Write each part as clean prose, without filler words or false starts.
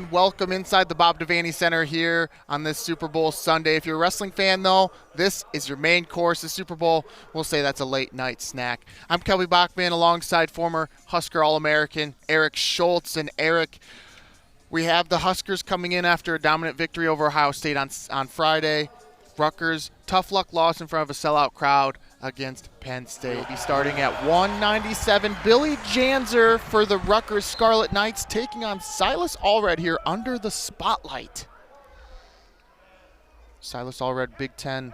and welcome inside the Bob Devaney Center here on this Super Bowl Sunday. If you're a wrestling fan, though, this is your main course. The Super Bowl, we'll say that's a late night snack. I'm Kelby Bachman alongside former Husker All-American Eric Schultz. And Eric, we have the Huskers coming in after a dominant victory over Ohio State on Friday. Rutgers, tough luck loss in front of a sellout crowd against Penn State. We'll be starting at 197. Billy Janzer for the Rutgers Scarlet Knights taking on Silas Allred here under the spotlight. Silas Allred, Big Ten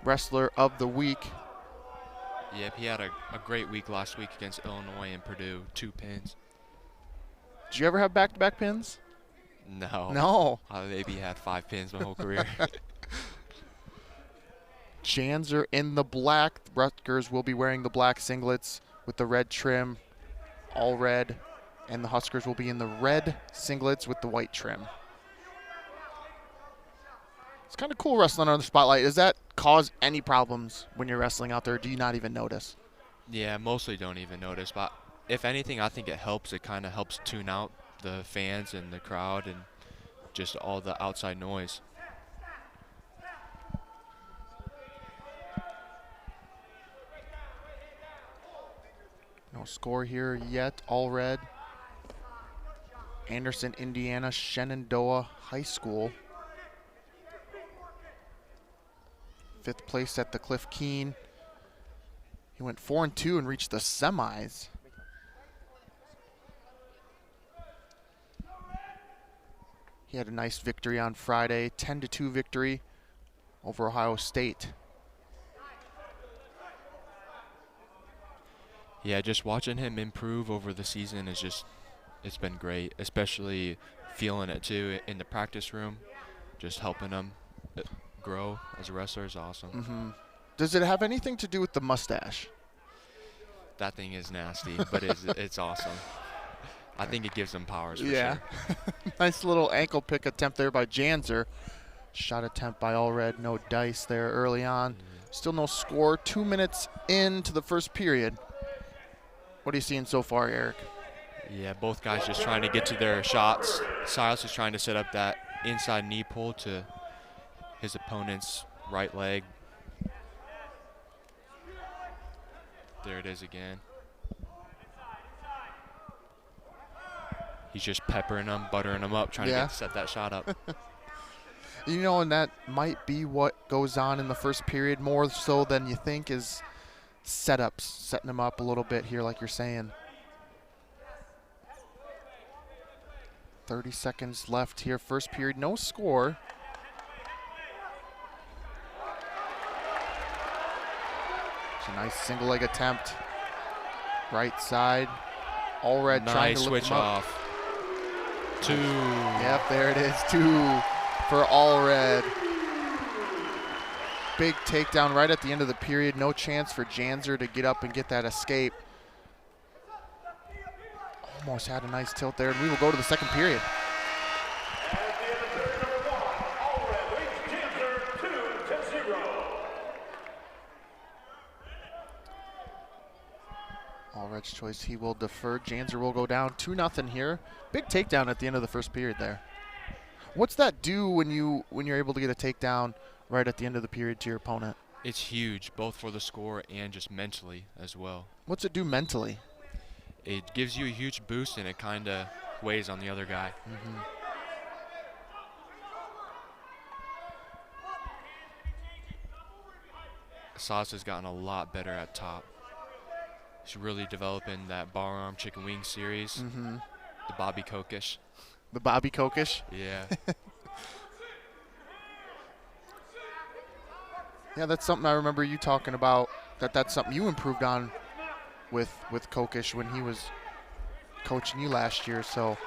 Wrestler of the Week. Yep, he had a great week last week against Illinois and Purdue, 2 pins. Did you ever have back-to-back pins? No. No. I maybe had 5 pins my whole career. Janzer in the black. Rutgers will be wearing the black singlets with the red trim, all red. And the Huskers will be in the red singlets with the white trim. It's kind of cool wrestling under the spotlight. Does that cause any problems when you're wrestling out there? Do you not even notice? Yeah, mostly don't even notice. But if anything, I think it helps. It kind of helps tune out the fans and the crowd and just all the outside noise. No score here yet, all red. Anderson, Indiana, Shenandoah High School. 5th place at the Cliff Keen. He went 4-2 and reached the semis. He had a nice victory on Friday, 10-2 victory over Ohio State. Yeah, just watching him improve over the season it's been great, especially feeling it too in the practice room, just helping him grow as a wrestler is awesome. Mm-hmm. Does it have anything to do with the mustache? That thing is nasty, but it's awesome. I think it gives him powers for sure. Nice little ankle pick attempt there by Janzer. Shot attempt by Allred, no dice there early on. Mm-hmm. Still no score, 2 minutes into the first period. What are you seeing so far, Eric? Yeah, both guys just trying to get to their shots. Silas is trying to set up that inside knee pull to his opponent's right leg. There it is again. He's just peppering them, buttering them up, trying to set that shot up. You know, and that might be what goes on in the first period more so than you think is setups, setting them up a little bit here like you're saying. 30 seconds left here, first period, no score. It's a nice single leg attempt. Right side. Allred trying to lift switch him up. off. 2. Yep, there it is, 2 for Allred. Big takedown right at the end of the period. No chance for Janzer to get up and get that escape. Almost had a nice tilt there, and we will go to the second period. Allred's choice, he will defer. Janzer will go down 2-0 here. Big takedown at the end of the first period there. What's that do when you're able to get a takedown right at the end of the period to your opponent? It's huge, both for the score and just mentally as well. What's it do mentally? It gives you a huge boost, and it kind of weighs on the other guy. Mm-hmm. Silas has gotten a lot better at top. He's really developing that bar arm chicken wing series, the Bobby Kokish. The Bobby Kokish? Yeah. Yeah, that's something I remember you talking about, that's something you improved on with Kokish when he was coaching you last year. So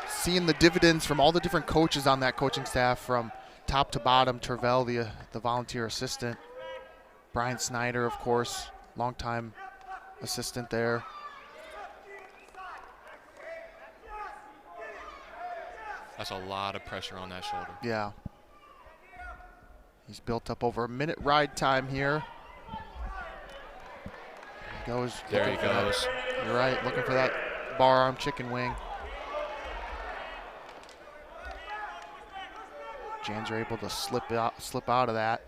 seeing the dividends from all the different coaches on that coaching staff from top to bottom, Tervel, the volunteer assistant, Brian Snyder, of course, longtime assistant there. That's a lot of pressure on that shoulder. Yeah. He's built up over a minute ride time here. He goes. There he goes. You're right, looking for that bar arm chicken wing. Janser able to slip out of that.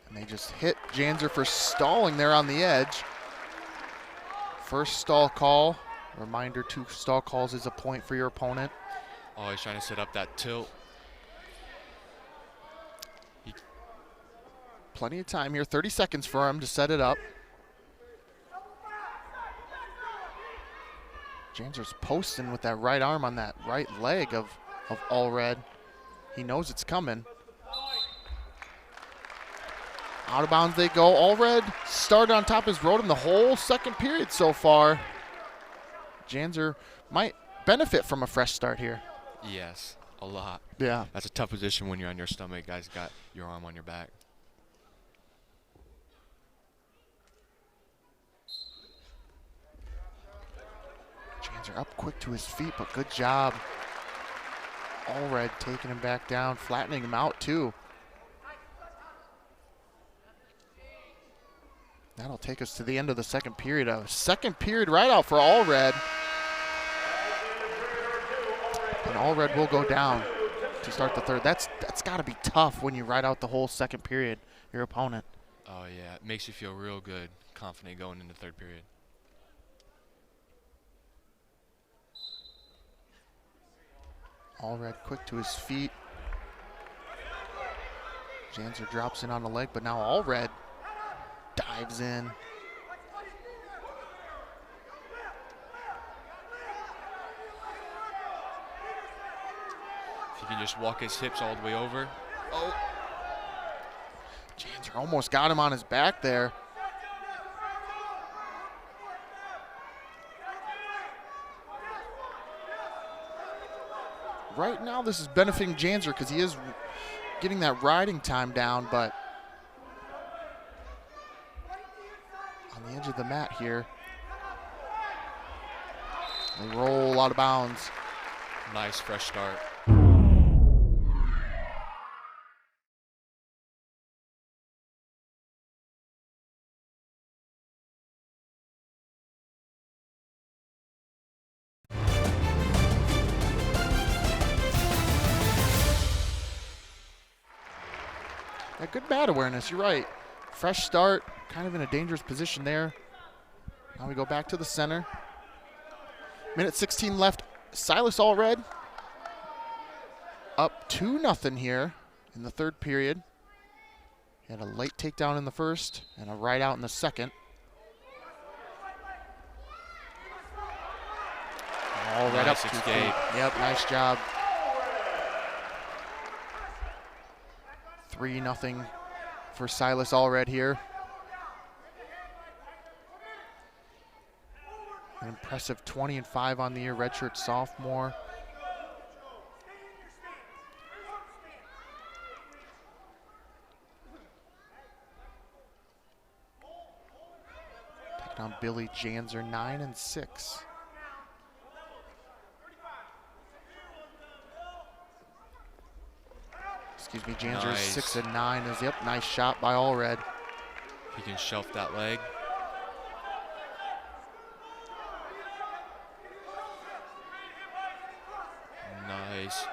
And they just hit Janser for stalling there on the edge. First stall call. Reminder, 2 stall calls is a point for your opponent. Always trying to set up that tilt. Plenty of time here, 30 seconds for him to set it up. Janser's posting with that right arm on that right leg of Allred. He knows it's coming. Out of bounds they go. Allred started on top, has rode him the whole second period so far. Janser might benefit from a fresh start here. Yes, a lot. Yeah. That's a tough position when you're on your stomach. Guys got your arm on your back. Janser up quick to his feet, but good job. Allred taking him back down, flattening him out too. That'll take us to the end of the second period. A second period right out for Allred. And Allred will go down to start the third. That's got to be tough when you ride out the whole second period, your opponent. Oh, yeah. It makes you feel real good, confident going into third period. Allred quick to his feet. Janser drops in on the leg, but now Allred dives in. If he can just walk his hips all the way over. Oh. Janser almost got him on his back there. Right now, this is benefiting Janser because he is getting that riding time down, but on the edge of the mat here, they roll out of bounds. Nice fresh start. Yeah, good mat awareness, you're right. Fresh start, kind of in a dangerous position there. Now we go back to the center. Minute 16 left. Silas Allred up 2-0 here in the third period. He had a late takedown in the first and a right out in the second. Allred up 2 feet. Yep, nice job. 3-0 for Silas Allred here. An impressive 20-5 on the year, redshirt sophomore. Taking on Billy Janser, 9-6. Excuse me, Janser Nice. 6-9 is, yep, nice shot by Allred. He can shelf that leg. Nice.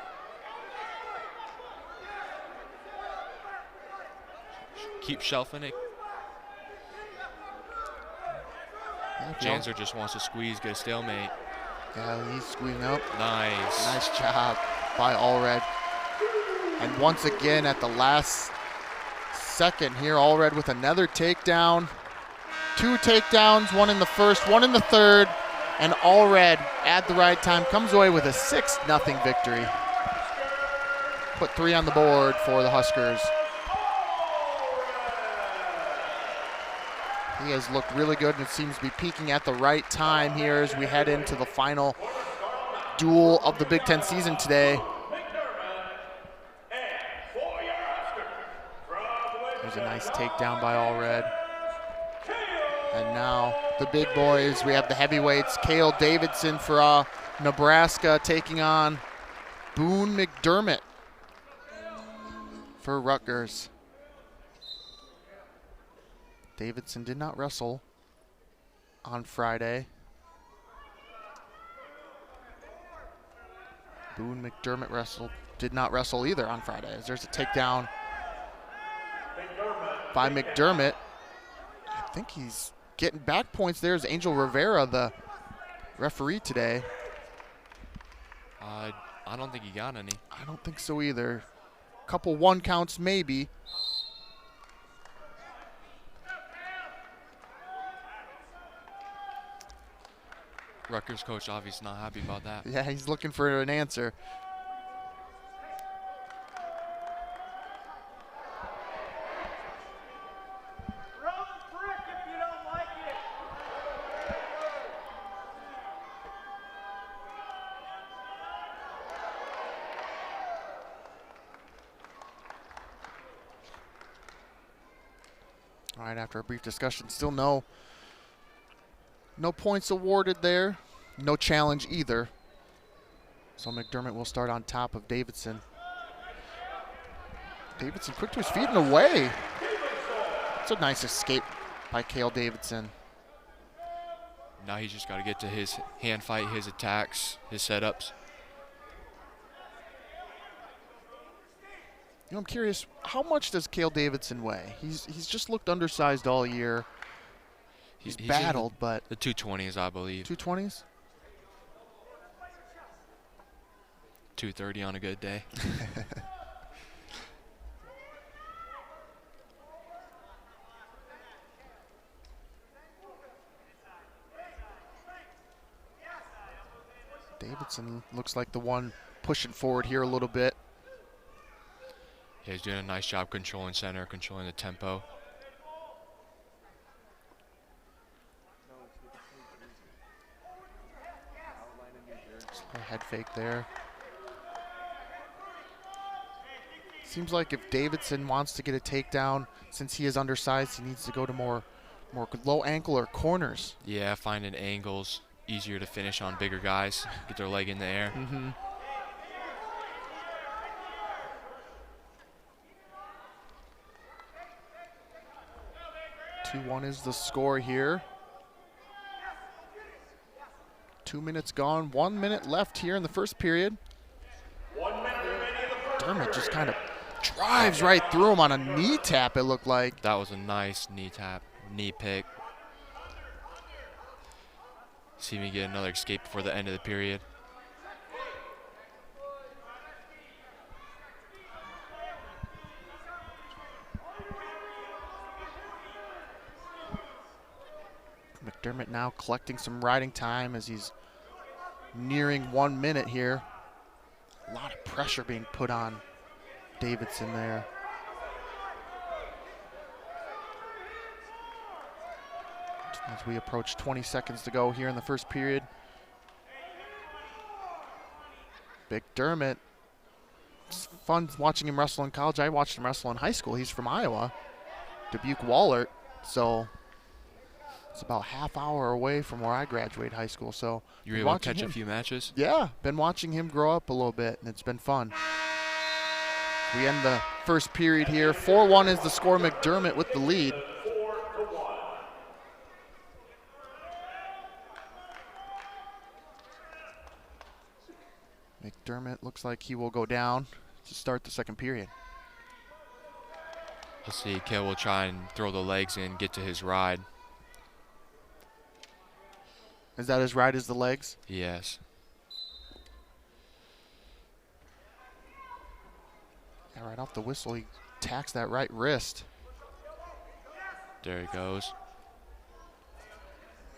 Keep shelving it. Janser just wants to squeeze, get a stalemate. Yeah, he's squeezing up. Nice. Nice job by Allred. And once again at the last second here, Allred with another takedown. 2 takedowns, 1 in the first, 1 in the third. And Allred at the right time comes away with a 6-0 victory. Put 3 on the board for the Huskers. He has looked really good and it seems to be peaking at the right time here as we head into the final duel of the Big Ten season today. There's a nice takedown by Allred. And now the big boys, we have the heavyweights, Cale Davidson for Nebraska taking on Boone McDermott for Rutgers. Davidson did not wrestle on Friday. Boone McDermott did not wrestle either on Friday. There's a takedown by McDermott. I think he's getting back points. There's Angel Rivera, the referee today. I don't think he got any. I don't think so either. Couple 1 counts maybe. Rutgers coach obviously not happy about that. Yeah, he's looking for an answer. All right, after a brief discussion, still no points awarded there. No challenge either. So McDermott will start on top of Davidson. Davidson quick to his feet and away. It's a nice escape by Cale Davidson. Now he's just got to get to his hand fight, his attacks, his setups. You know, I'm curious, how much does Cale Davidson weigh? He's just looked undersized all year. He's battled, but the 220s, I believe. 220s? 230 on a good day. Davidson looks like the one pushing forward here a little bit. Yeah, he's doing a nice job controlling center, controlling the tempo. A head fake there. Seems like if Davidson wants to get a takedown, since he is undersized, he needs to go to more low ankle or corners. Yeah, finding angles easier to finish on bigger guys, get their leg in the air. 2-1 is the score here. 2 minutes gone, 1 minute left here in the first period. Dermott just kind of drives right through him on a knee tap, it looked like. That was a nice knee tap, knee pick. See me get another escape before the end of the period. McDermott now collecting some riding time as he's nearing 1 minute here. A lot of pressure being put on Davidson there. As we approach 20 seconds to go here in the first period. McDermott, it's fun watching him wrestle in college. I watched him wrestle in high school. He's from Iowa, Dubuque Wahlert, so it's about half hour away from where I graduated high school. So you were able to catch a few matches? Yeah, been watching him grow up a little bit, and it's been fun. We end the first period here. 4-1 is the score. McDermott with the lead. McDermott looks like he will go down to start the second period. Let's see, Cale will try and throw the legs in, get to his ride. Is that his ride, is the legs? Yes. Yeah, right off the whistle, he tacks that right wrist. There he goes.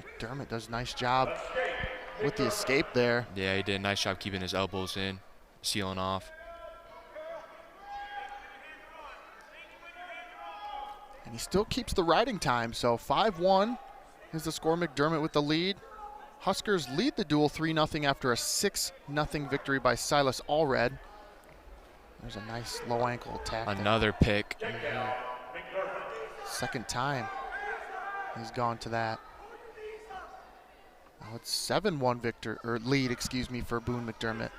McDermott does a nice job with the escape there. Yeah, he did a nice job keeping his elbows in, sealing off. And he still keeps the riding time, so 5-1 is the score. McDermott with the lead. Huskers lead the duel 3-0 after a 6-0 victory by Silas Allred. There's a nice low ankle attack. Another pick. Second time he's gone to that. Now it's 7-1 lead for Boone McDermott.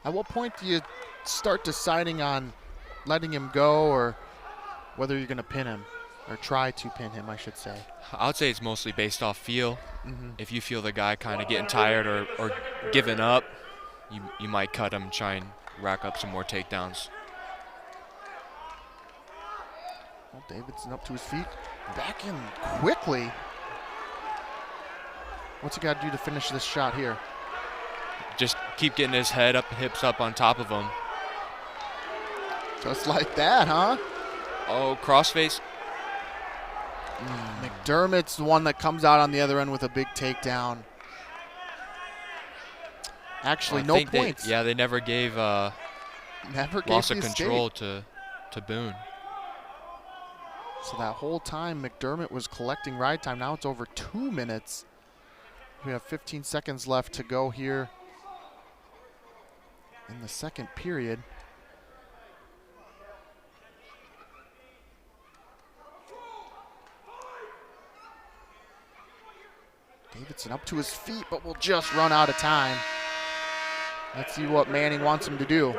At what point do you start deciding on letting him go or whether you're going to pin him? or try to pin him, I should say. I would say it's mostly based off feel. Mm-hmm. If you feel the guy kind of getting tired or giving up, you might cut him, try and rack up some more takedowns. Well, Davidson up to his feet, back in quickly. What's he got to do to finish this shot here? Just keep getting his head up, hips up on top of him. Just like that, huh? Oh, crossface. McDermott's the one that comes out on the other end with a big takedown. Actually, no points. They never gave Never gave loss the of escape. control to Boone. So that whole time McDermott was collecting ride time. Now it's over 2 minutes. We have 15 seconds left to go here in the second period. Davidson up to his feet, but will just run out of time. Let's see what Manning wants him to do.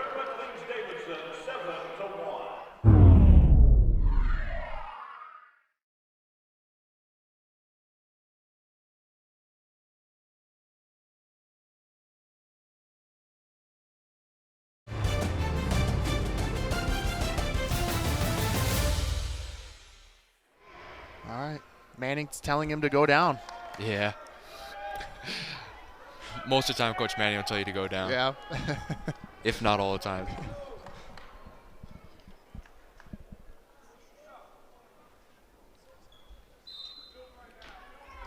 All right, Manning's telling him to go down. Yeah. Most of the time, Coach Manning will tell you to go down. Yeah. If not all the time.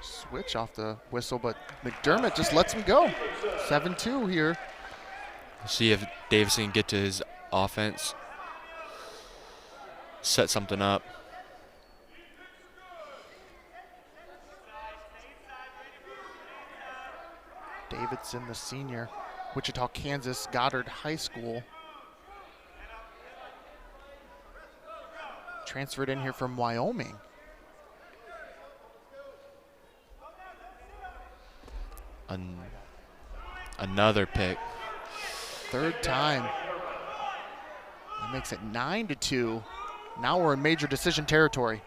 Switch off the whistle, but McDermott just lets him go. 7-2 here. See if Davison can get to his offense. Set something up. Davidson, the senior, Wichita, Kansas, Goddard High School. Transferred in here from Wyoming. Another pick. Third time. That makes it 9-2. Now we're in major decision territory.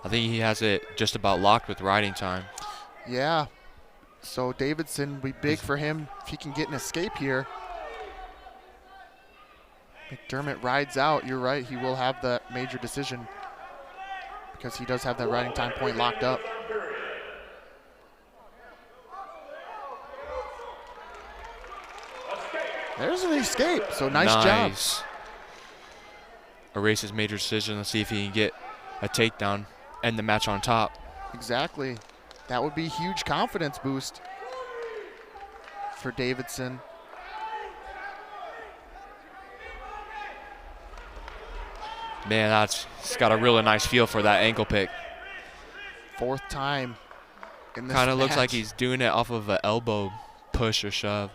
I think he has it just about locked with riding time. Yeah. So Davidson will be big for him if he can get an escape here. McDermott rides out. You're right. He will have the major decision because he does have that riding time point locked up. There's an escape. So nice job. Erases major decision. Let's see if he can get a takedown, end the match on top. Exactly. That would be a huge confidence boost for Davidson. Man, he's got a really nice feel for that ankle pick. Fourth time in this Kind of looks match. like he's doing it off of an elbow push or shove.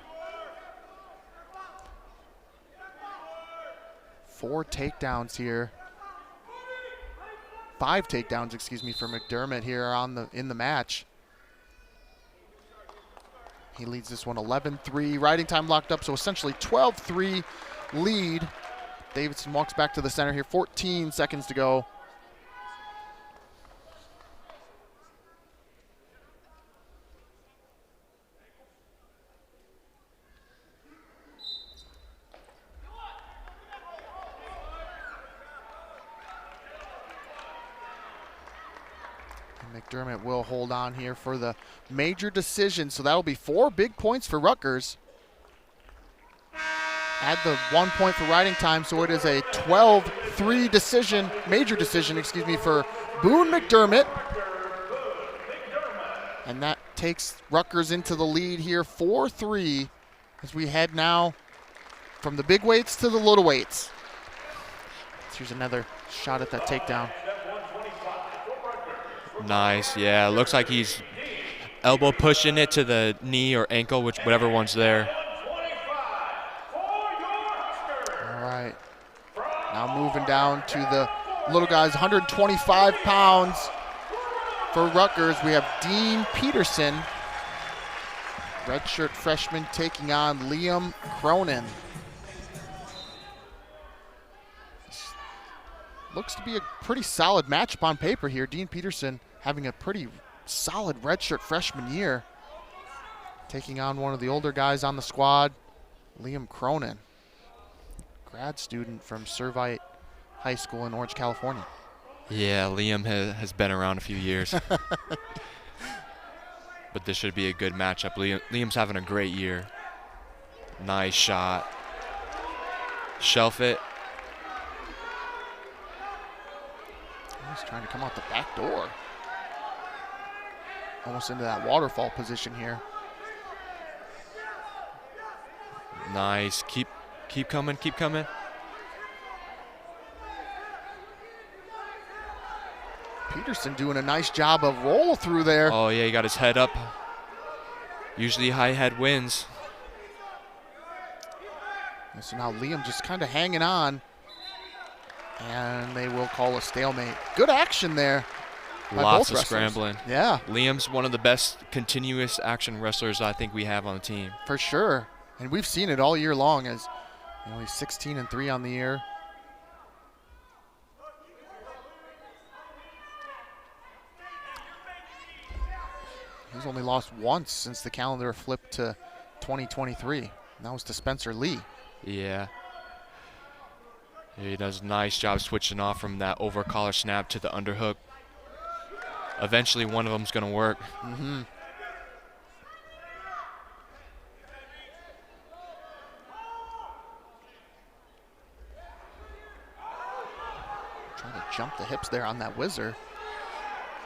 4 takedowns here. 5 takedowns, excuse me, for McDermott here in the match. He leads this one 11-3. Riding time locked up, so essentially 12-3 lead. Davidson walks back to the center here. 14 seconds to go. McDermott will hold on here for the major decision. So that'll be 4 big points for Rutgers. Add the 1 point for riding time, so it is a 12-3 decision, major decision, excuse me, for Boone McDermott. And that takes Rutgers into the lead here, 4-3, as we head now from the big weights to the little weights. Here's another shot at that takedown. Nice, yeah. Looks like he's elbow pushing it to the knee or ankle, whatever one's there. All right. Now moving down to the little guys, 125 pounds for Rutgers. We have Dean Peterson, redshirt freshman, taking on Liam Cronin. looks to be a pretty solid matchup on paper here. Dean Peterson having a pretty solid redshirt freshman year, taking on one of the older guys on the squad, Liam Cronin, grad student from Servite High School in Orange, California. Yeah, Liam has been around a few years. But this should be a good matchup. Liam's having a great year. Nice shot. Shelf it. He's trying to come out the back door. Almost into that waterfall position here. Nice. Keep coming, keep coming. Peterson doing a nice job of roll through there. Oh, yeah, he got his head up. Usually high head wins. And so now Liam just kind of hanging on. And they will call a stalemate. Good action there. Lots of scrambling. Yeah. Liam's one of the best continuous action wrestlers I think we have on the team. For sure. And we've seen it all year long as he's 16-3 on the year. He's only lost once since the calendar flipped to 2023. And that was to Spencer Lee. Yeah. He does a nice job switching off from that over collar snap to the underhook. Eventually one of them's going to work. Mm-hmm. Trying to jump the hips there on that whizzer.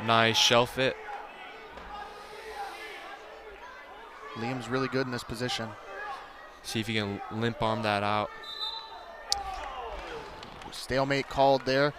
Nice shelf it. Liam's really good in this position. See if he can limp arm that out. Stalemate called there.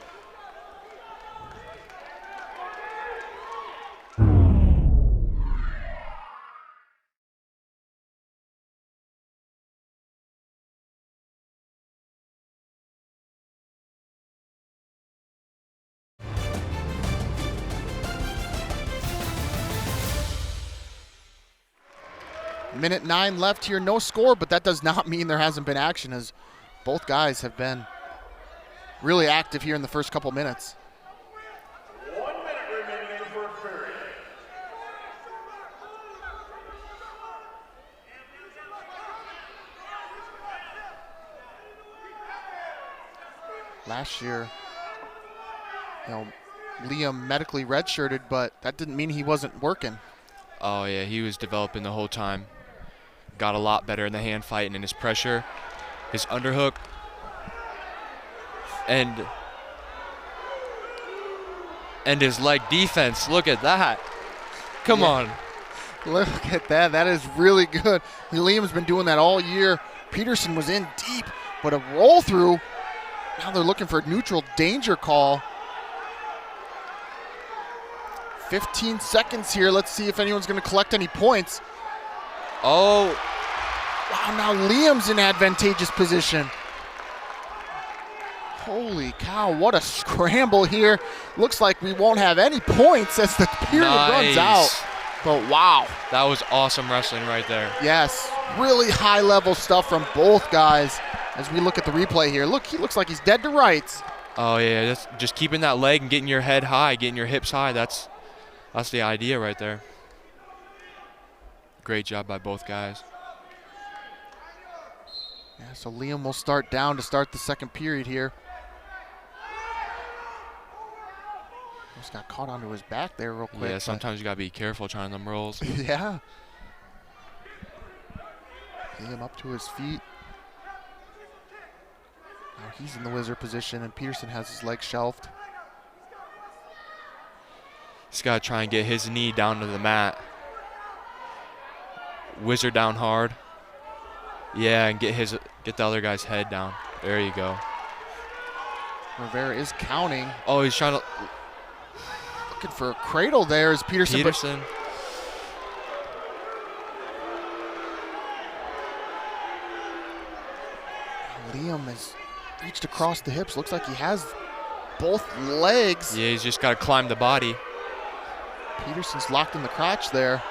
Minute 9 left here, no score, but that does not mean there hasn't been action, as both guys have been really active here in the first couple minutes. 1 minute remaining in the first period. Last year, Liam medically redshirted, but that didn't mean he wasn't working. Oh, yeah, he was developing the whole time. Got a lot better in the hand fight and in his pressure, his underhook, and his leg defense. Look at that. Come on. Look at that. That is really good. Liam's been doing that all year. Peterson was in deep, but a roll through. Now they're looking for a neutral danger call. 15 seconds here. Let's see if anyone's going to collect any points. Oh. Wow, now Liam's in advantageous position. Holy cow, what a scramble here. Looks like we won't have any points as the period runs out. But wow. That was awesome wrestling right there. Yes, really high level stuff from both guys as we look at the replay here. Look, he looks like he's dead to rights. Oh, yeah, that's just keeping that leg and getting your head high, getting your hips high. That's the idea right there. Great job by both guys. Yeah, so Liam will start down to start the second period here. Just got caught onto his back there real quick. Yeah, sometimes you got to be careful trying them rolls. Yeah. Liam up to his feet. Now he's in the whizzer position, and Peterson has his legs shelved. He's got to try and get his knee down to the mat. Whizzer down hard. Yeah, and get the other guy's head down. There you go. Rivera is counting. Oh, he's trying to. Looking for a cradle there is Peterson. Liam has reached across the hips. Looks like he has both legs. Yeah, he's just got to climb the body. Peterson's locked in the crotch there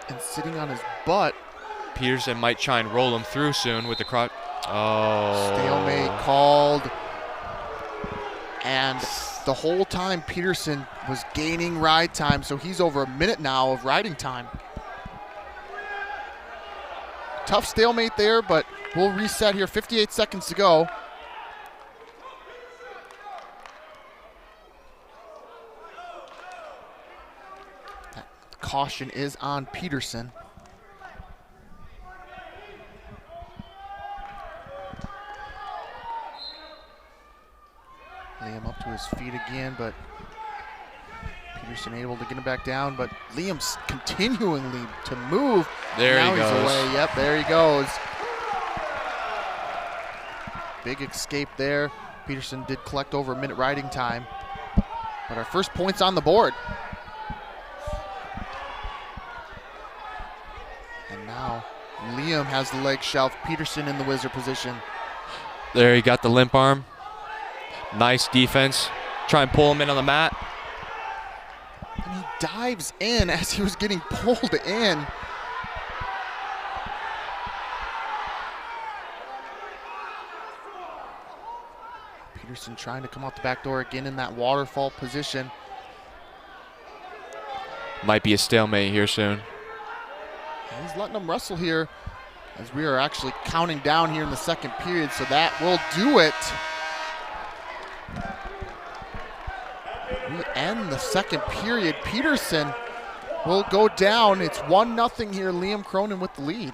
and sitting on his butt. Peterson might try and roll him through soon with the crotch. Oh. Stalemate called. And the whole time Peterson was gaining ride time, so he's over a minute now of riding time. Tough stalemate there, but we'll reset here. 58 seconds to go. That caution is on Peterson. Liam up to his feet again, but Peterson able to get him back down, but Liam's continuing to move. There now he goes. He's away. Yep, there he goes. Big escape there. Peterson did collect over a minute riding time, but our first point's on the board. And now Liam has the leg shelf. Peterson in the whizzer position. There, he got the limp arm. Nice defense. Try and pull him in on the mat. And he dives in as he was getting pulled in. Peterson trying to come out the back door again in that waterfall position. Might be a stalemate here soon. And he's letting them wrestle here as we are actually counting down here in the second period, so that will do it. We end the second period. Peterson will go down. It's 1-0 here. Liam Cronin with the lead.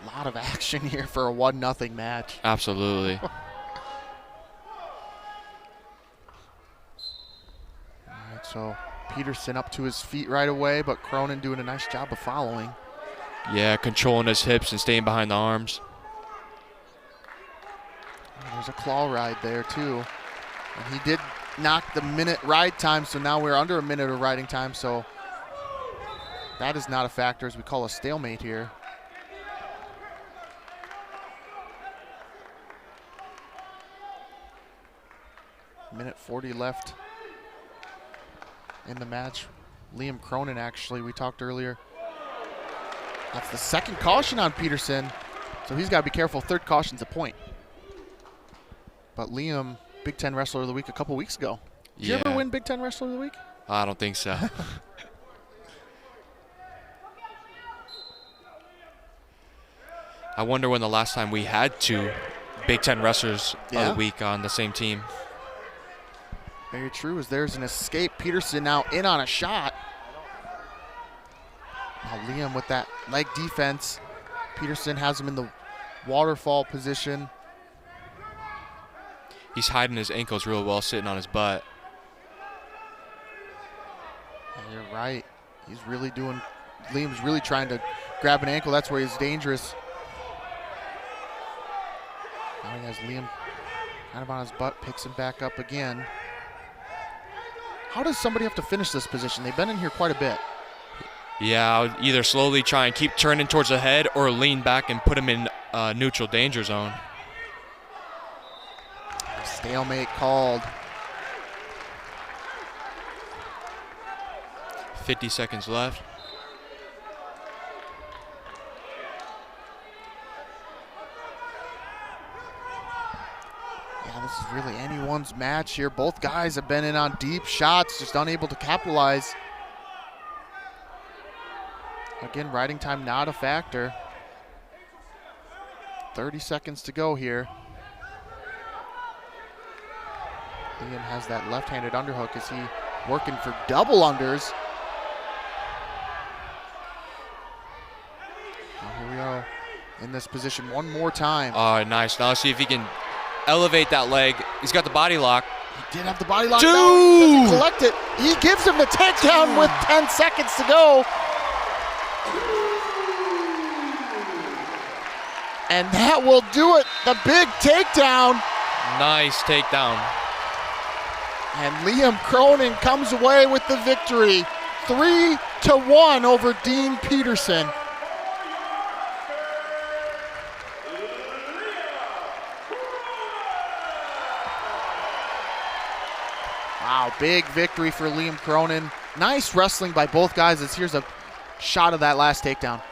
A lot of action here for a 1-0 match. Absolutely. All right, so Peterson up to his feet right away, but Cronin doing a nice job of following. Yeah, controlling his hips and staying behind the arms. There's a claw ride there too. And he did knock the minute ride time, so now we're under a minute of riding time, so that is not a factor as we call a stalemate here. Minute 40 left in the match. Liam Cronin, actually, we talked earlier. That's the second caution on Peterson, so he's got to be careful. Third caution's a point. But Liam, Big Ten Wrestler of the Week a couple weeks ago. Did you ever win Big Ten Wrestler of the Week? I don't think so. I wonder when the last time we had two Big Ten Wrestlers of the Week on the same team. Very true, as there's an escape. Peterson now in on a shot. Now Liam with that leg defense. Peterson has him in the waterfall position. He's hiding his ankles real well, sitting on his butt. And you're right. He's really doing, Liam's really trying to grab an ankle. That's where he's dangerous. Now he has Liam kind of on his butt, picks him back up again. How does somebody have to finish this position? They've been in here quite a bit. Yeah, I would either slowly try and keep turning towards the head or lean back and put him in neutral danger zone. Stalemate called. 50 seconds left. Yeah, this is really anyone's match here. Both guys have been in on deep shots, just unable to capitalize. Again, riding time not a factor. 30 seconds to go here. Liam has that left-handed underhook. Is he working for double unders? Now here we are in this position one more time. Oh, nice. Now let's see if he can elevate that leg. He's got the body lock. He did have the body lock. Two! Down. Doesn't collect it. He gives him the takedown with 10 seconds to go. And that will do it. The big takedown. Nice takedown. And Liam Cronin comes away with the victory. 3-1 over Dean Peterson. Wow, big victory for Liam Cronin. Nice wrestling by both guys as here's a shot of that last takedown.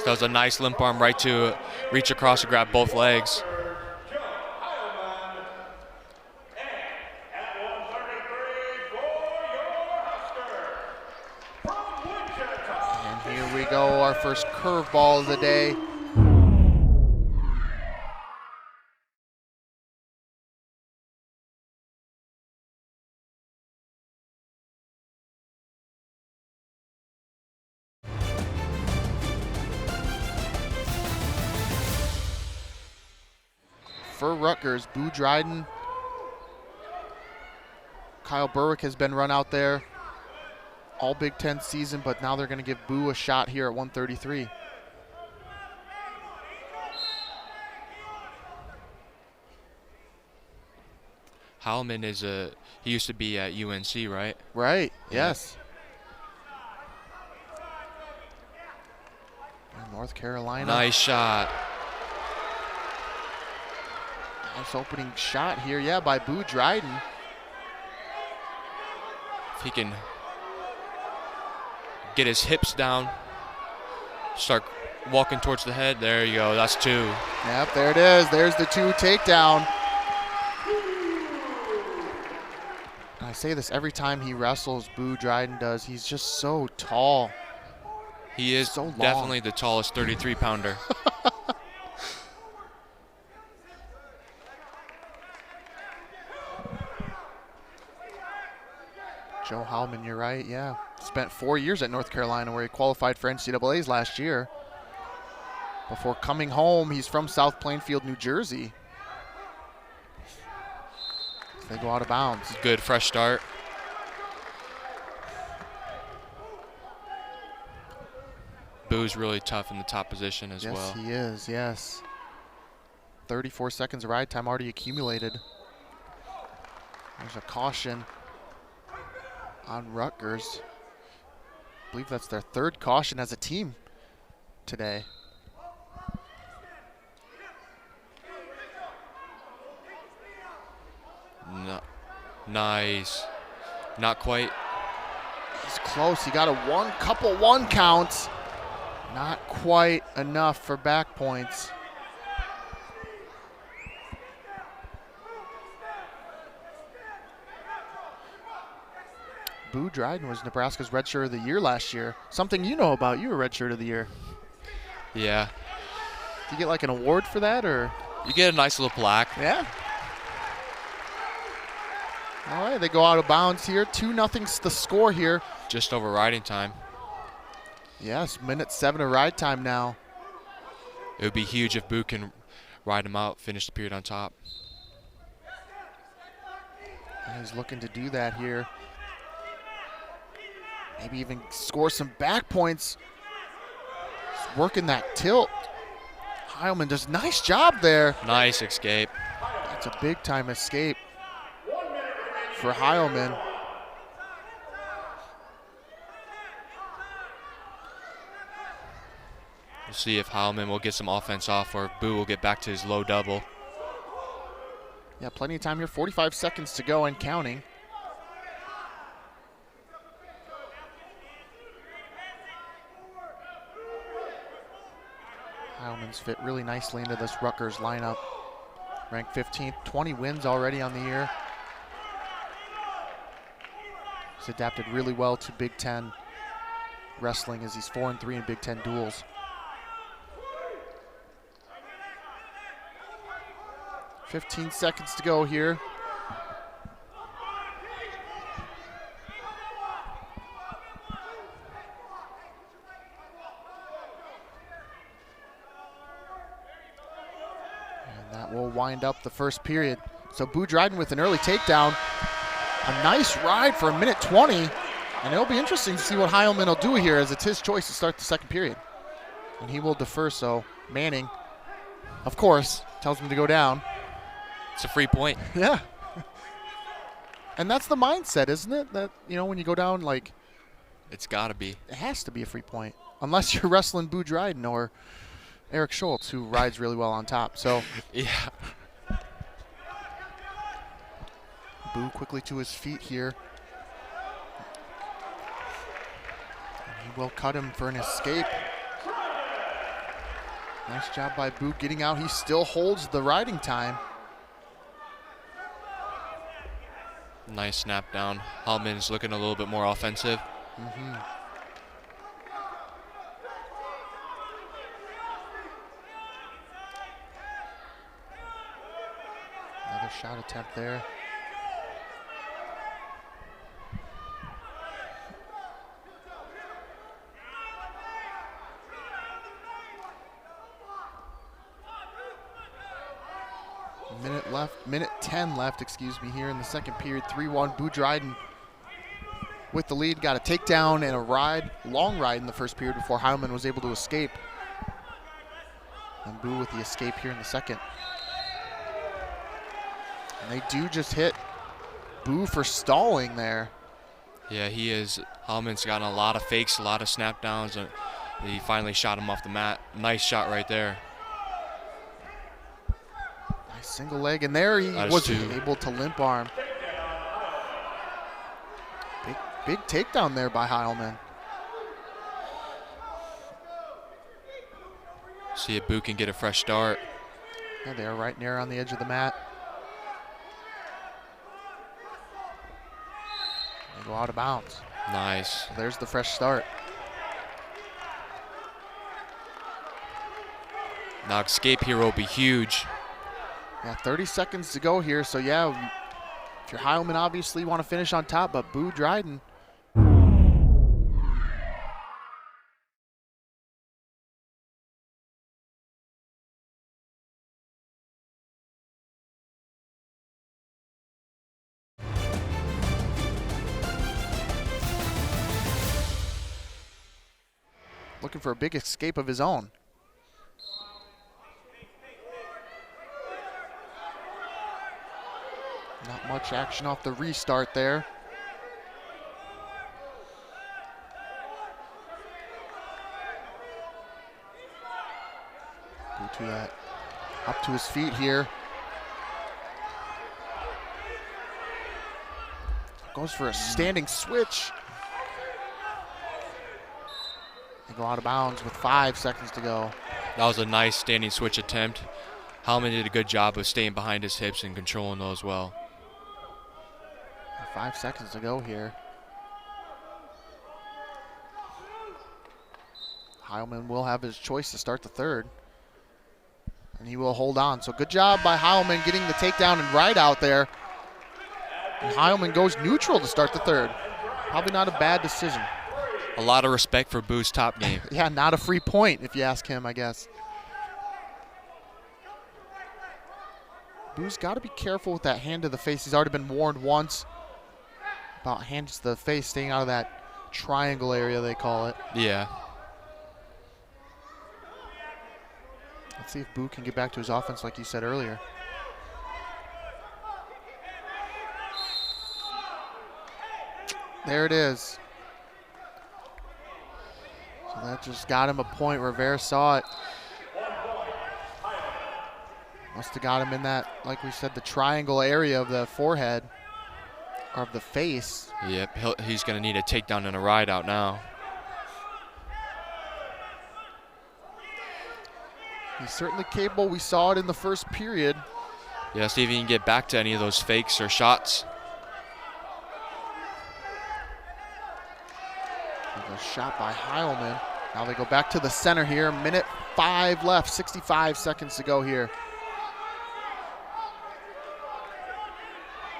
That was a nice limp arm right to reach across and grab both legs. And here we go, our first curveball of the day. For Rutgers, Boo Dryden. Kyle Berwick has been run out there all Big Ten season, but now they're going to give Boo a shot here at 133. Heilman is he used to be at UNC, right? Right, Yeah. yes. And North Carolina. Nice shot. Nice opening shot here, yeah, by Boo Dryden. If he can get his hips down, start walking towards the head, there you go, that's 2. Yep, there it is. There's the 2 takedown. I say this every time he wrestles, Boo Dryden does. He's just so tall. He is So long. definitely the tallest 33-pounder. Joe Heilman, you're right, yeah. Spent 4 years at North Carolina where he qualified for NCAAs last year. Before coming home, he's from South Plainfield, New Jersey. They go out of bounds. Good fresh start. Boo's really tough in the top position as well. Yes, he is, yes. 34 seconds of ride time already accumulated. There's a caution on Rutgers. I believe that's their 3rd caution as a team today. No, nice. Not quite. He's close. He got a couple one counts. Not quite enough for back points. Boo Dryden was Nebraska's redshirt of the year last year. Something you know about. You were redshirt of the year. Yeah. Do you get like an award for that, or? You get a nice little plaque. Yeah. All right, they go out of bounds here. 2-0's the score here. Just over riding time. Yes, minute 7 of ride time now. It would be huge if Boo can ride him out, finish the period on top. And he's looking to do that here. Maybe even score some back points. He's working that tilt. Heilman does a nice job there. Nice escape. That's a big time escape for Heilman. We'll see if Heilman will get some offense off or if Boo will get back to his low double. Yeah, plenty of time here. 45 seconds to go and counting. Heilman's fit really nicely into this Rutgers lineup. Ranked 15th, 20 wins already on the year. He's adapted really well to Big Ten wrestling as he's 4-3 in Big Ten duels. 15 seconds to go here. And that will wind up the first period. So Boo Dryden with an early takedown. A nice ride for 1:20. And it'll be interesting to see what Heilman will do here as it's his choice to start the second period. And he will defer, so Manning, of course, tells him to go down. It's a free point. Yeah. And that's the mindset, isn't it? That, you know, when you go down, like, It's got to be. it has to be a free point. Unless you're wrestling Boo Dryden or Eric Schultz, who rides really well on top. So Yeah. Boo quickly to his feet here. And he will cut him for an escape. Nice job by Boo getting out. He still holds the riding time. Nice snap down. Hallman's looking a little bit more offensive. Another shot attempt there. Minute 10 left, excuse me, here in the second period. 3-1, Boo Dryden with the lead. Got a takedown and a long ride in the first period before Heilman was able to escape. And Boo with the escape here in the second. And they do just hit Boo for stalling there. Yeah, he is. Heilman's gotten a lot of fakes, a lot of snap downs, and he finally shot him off the mat. Nice shot right there. Nice single leg, and there he was able to limp arm. Big takedown there by Heilman. See if Boo can get a fresh start. Yeah, they're right near on the edge of the mat. They go out of bounds. Nice. So there's the fresh start. Now escape here will be huge. Yeah, 30 seconds to go here. So yeah, if you're Heilman, obviously you want to finish on top, but Boo Dryden. Looking for a big escape of his own. Not much action off the restart there. Go to that, up to his feet here. Goes for a standing switch. They go out of bounds with 5 seconds to go. That was a nice standing switch attempt. Heilman did a good job of staying behind his hips and controlling those well. 5 seconds to go here. Heilman will have his choice to start the third. And he will hold on. So good job by Heilman getting the takedown and ride out there. And Heilman goes neutral to start the third. Probably not a bad decision. A lot of respect for Boo's top game. Yeah, not a free point if you ask him, I guess. Boo's got to be careful with that hand to the face. He's already been warned once about hands to the face, staying out of that triangle area, they call it. Yeah. Let's see if Boo can get back to his offense like you said earlier. There it is. So that just got him a point. Rivera saw it. Must have got him in that, like we said, the triangle area of the forehead, or of the face. Yep, he's going to need a takedown and a ride out now. He's certainly capable. We saw it in the first period. Yeah, see if he can get back to any of those fakes or shots. A shot by Heilman. Now they go back to the center here. Minute 5 left, 65 seconds to go here.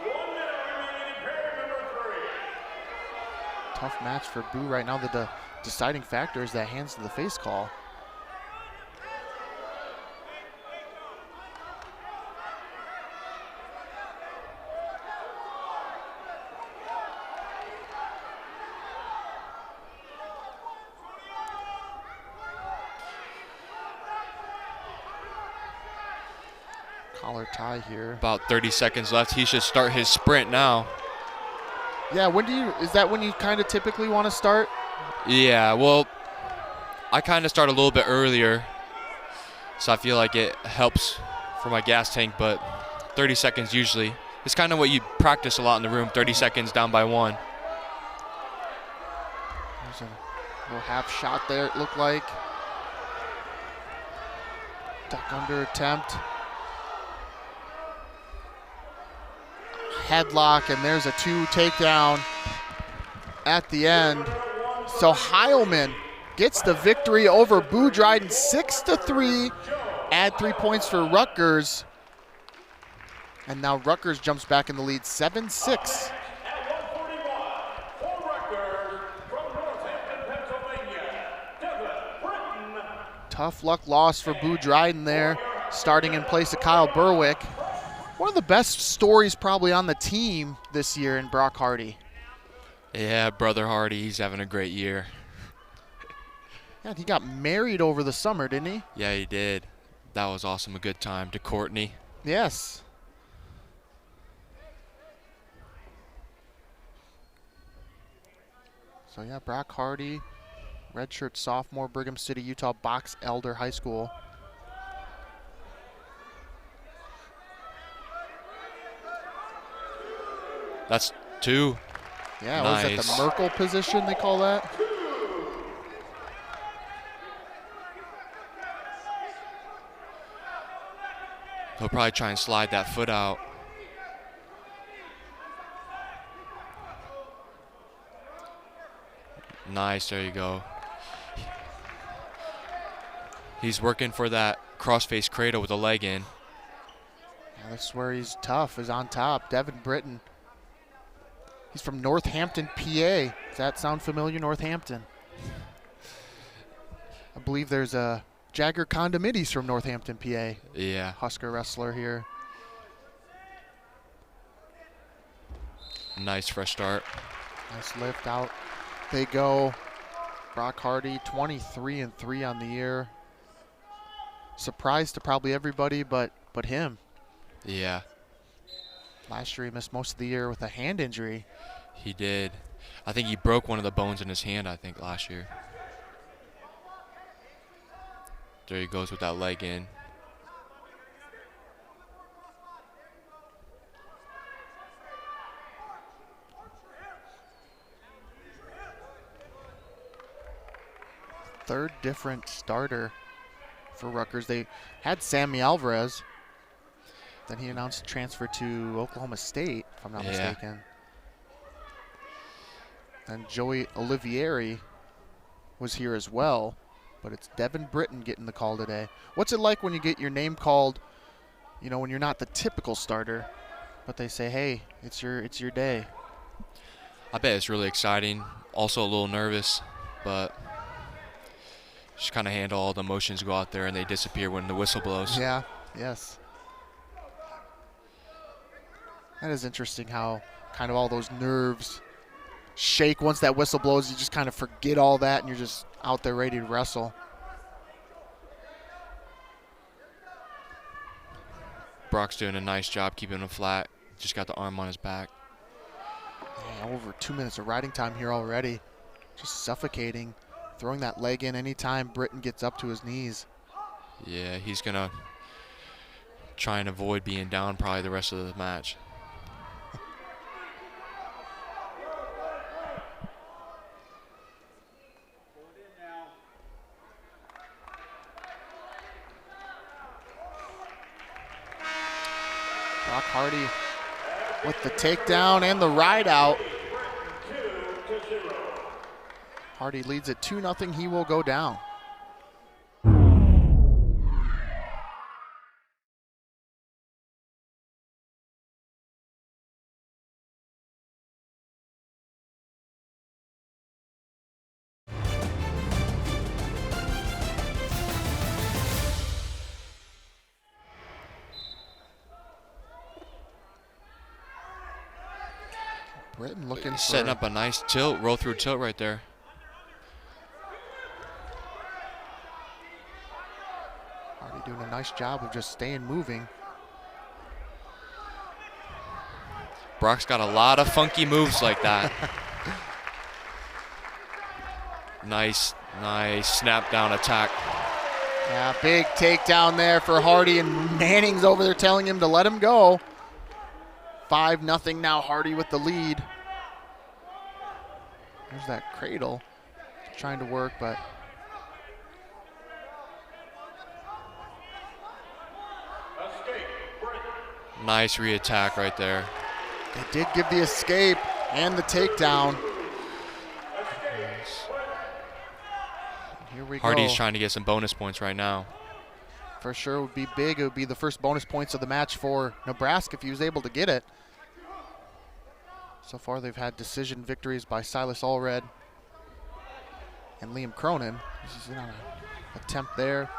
1 minute remaining in period number 3. Tough match for Boo right now. The deciding factor is that hands to the face call. Collar tie here. About 30 seconds left. He should start his sprint now. Yeah, is that when you kind of typically want to start? Yeah, well, I kind of start a little bit earlier, so I feel like it helps for my gas tank, but 30 seconds usually. It's kind of what you practice a lot in the room, 30 seconds down by 1. There's a little half shot there, it looked like. Duck under attempt. Headlock, and there's a 2 takedown at the end. So Heilman gets the victory over Boudryden 6-3. Add 3 points for Rutgers. And now Rutgers jumps back in the lead 7-6. Tough luck loss for Boudryden there, starting in place of Kyle Berwick. One of the best stories probably on the team this year in Brock Hardy. Yeah, brother Hardy, he's having a great year. Yeah, he got married over the summer, didn't he? Yeah, he did. That was awesome. A good time to Courtney. Yes. So yeah, Brock Hardy, redshirt sophomore, Brigham City, Utah, Box Elder High School. That's 2. Yeah, Nice. was that the Merkel position they call that? He'll probably try and slide that foot out. Nice, there you go. He's working for that crossface cradle with a leg in. Yeah, that's where he's tough, is on top. Devin Britton. He's from Northampton, PA. Does that sound familiar, Northampton? I believe there's a Jagger Condominies from Northampton, PA. Yeah. Husker wrestler here. Nice fresh start. Nice lift out. They go. Brock Hardy, 23-3 on the year. Surprise to probably everybody but him. Yeah, Last year he missed most of the year with a hand injury. he did. I think he broke one of the bones in his hand, I think, last year. There he goes with that leg in. Third different starter for Rutgers. They had Sammy Alvarez. Then he announced transfer to Oklahoma State, if I'm not mistaken. And Joey Olivieri was here as well, but it's Devin Britton getting the call today. What's it like when you get your name called, you know, when you're not the typical starter, but they say, hey, it's your day? I bet it's really exciting. Also a little nervous, but just kind of handle all the emotions, go out there, and they disappear when the whistle blows. Yeah, yes. That is interesting how kind of all those nerves shake once that whistle blows. You just kind of forget all that and you're just out there ready to wrestle. Brock's doing a nice job keeping him flat. Just got the arm on his back. Yeah, over 2 minutes of riding time here already. Just suffocating. Throwing that leg in anytime Britton gets up to his knees. Yeah, he's going to try and avoid being down probably the rest of the match. Brock Hardy with the takedown and the ride out. Hardy leads it 2-0. He will go down. Britton looking Setting up a nice tilt, roll through tilt right there. Hardy doing a nice job of just staying moving. Brock's got a lot of funky moves like that. Nice snap down attack. Yeah, big takedown there for Hardy, and Manning's over there telling him to let him go. 5-0 now, Hardy with the lead. There's that cradle. Trying to work, but Nice re-attack right there. They did give the escape and the takedown. Here we Hardy's go. trying to get some bonus points right now. For sure, it would be big. It would be the first bonus points of the match for Nebraska if he was able to get it. So far, they've had decision victories by Silas Allred and Liam Cronin. This is an attempt there.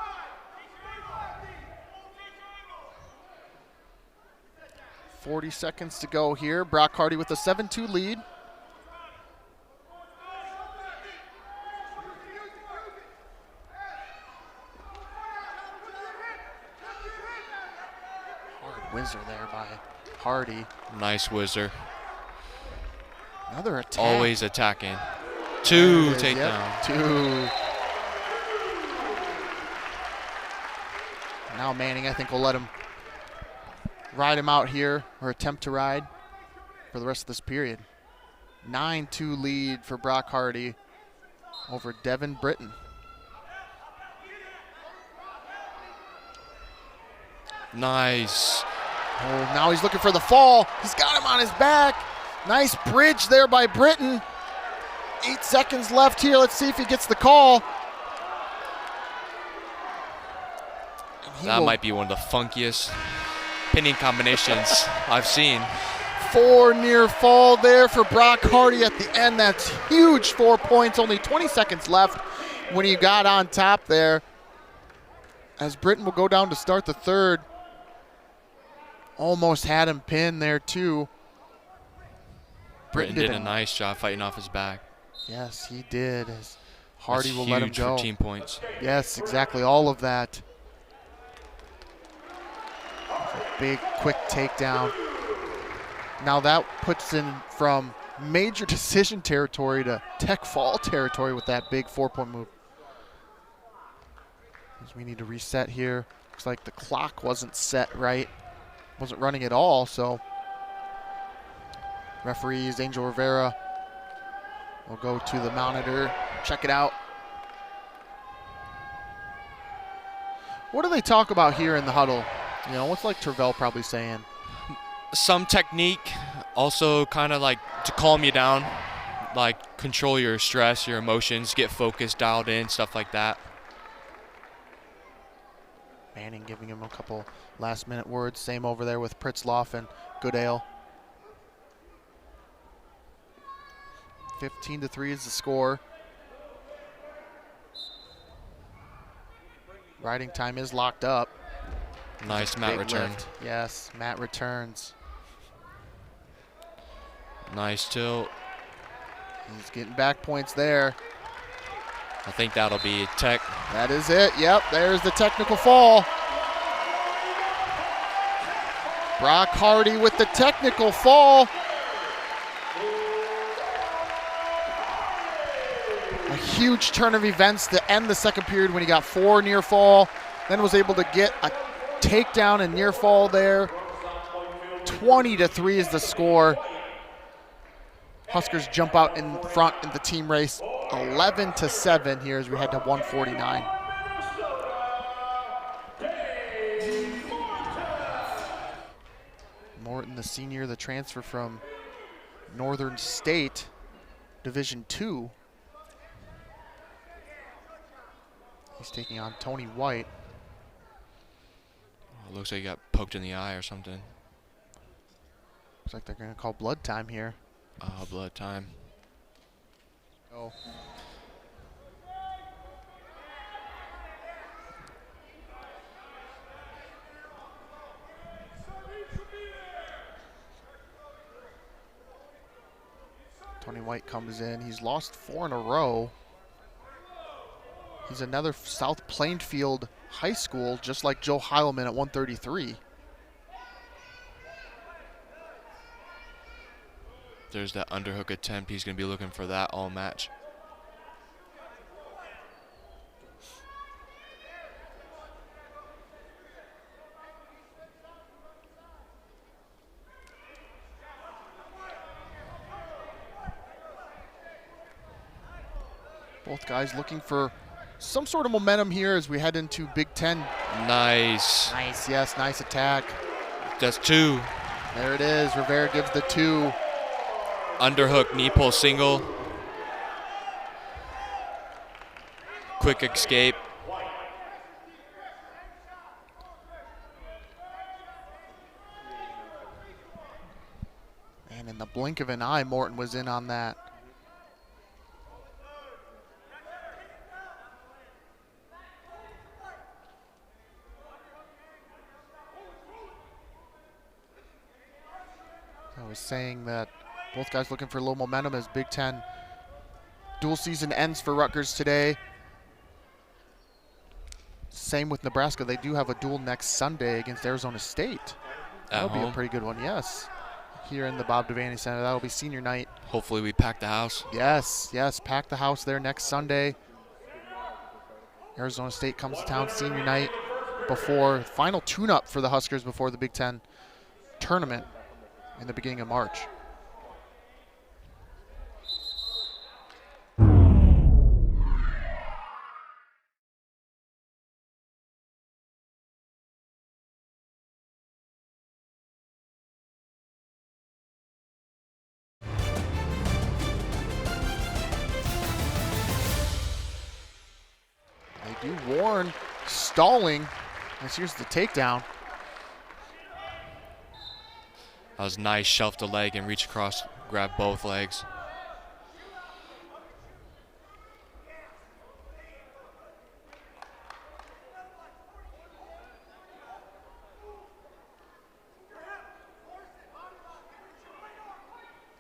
.40 seconds to go here. Brock Hardy with a 7-2 lead. Hard whizzer there by Hardy. Nice whizzer. Another attack. Always attacking. 2 takedown. Yep, 2. Now Manning, I think, will let him ride him out here, or attempt to ride for the rest of this period. 9-2 lead for Brock Hardy over Devin Britton. Nice. Oh, now he's looking for the fall. He's got him on his back. Nice bridge there by Britton. 8 seconds left here. Let's see if he gets the call. That might be one of the funkiest pinning combinations I've seen. 4 near fall there for Brock Hardy at the end. That's huge, 4 points. Only 20 seconds left when he got on top there. As Britton will go down to start the third. Almost had him pinned there too. Britton did a nice job fighting off his back. Yes, he did. As Hardy That's will let him huge go. for team points. Yes, exactly. All of that. Big, quick takedown. Now that puts in from major decision territory to tech fall territory with that big 4-point move. As we need to reset here. Looks like the clock wasn't set right. Wasn't running at all, so referees Angel Rivera will go to the monitor, check it out. What do they talk about here in the huddle? You know, what's like Tervel probably saying? Some technique, also kind of like to calm you down, like control your stress, your emotions, get focused, dialed in, stuff like that. Manning giving him a couple last-minute words. Same over there with Pritzloff and Goodale. 15-3 is the score. Riding time is locked up. Nice Matt return. Lift. Yes, Matt returns. Nice tilt. He's getting back points there. I think that'll be tech. That is it. Yep, there's the technical fall. Brock Hardy with the technical fall. A huge turn of events to end the second period when he got 4 near fall, then was able to get a takedown and near fall there. 20-3 is the score. Huskers jump out in front in the team race. 11-7 here as we head to 149. Morton, the senior, the transfer from Northern State, Division II. He's taking on Tony White. Oh, looks like he got poked in the eye or something. Looks like they're going to call blood time here. Blood time. Oh. Tony White comes in. He's lost 4 in a row. He's another South Plainfield High School, just like Joe Heilman at 133. There's that underhook attempt. He's going to be looking for that all match. Both guys looking for some sort of momentum here as we head into Big Ten. Nice. Nice, yes, nice attack. That's 2. There it is. Rivera gives the 2. Underhook knee pull single. Quick escape. And in the blink of an eye, Morton was in on that. I was saying that both guys looking for a little momentum as Big Ten dual season ends for Rutgers today. Same with Nebraska. They do have a duel next Sunday against Arizona State. That'll be a pretty good one, yes. Here in the Bob Devaney Center. That'll be senior night. Hopefully we pack the house. Yes, yes. Pack the house there next Sunday. Arizona State comes to town senior night before final tune-up for the Huskers before the Big Ten tournament in the beginning of March. They do warn stalling, as here's the takedown. That was nice. Shelf the leg and reach across, grab both legs.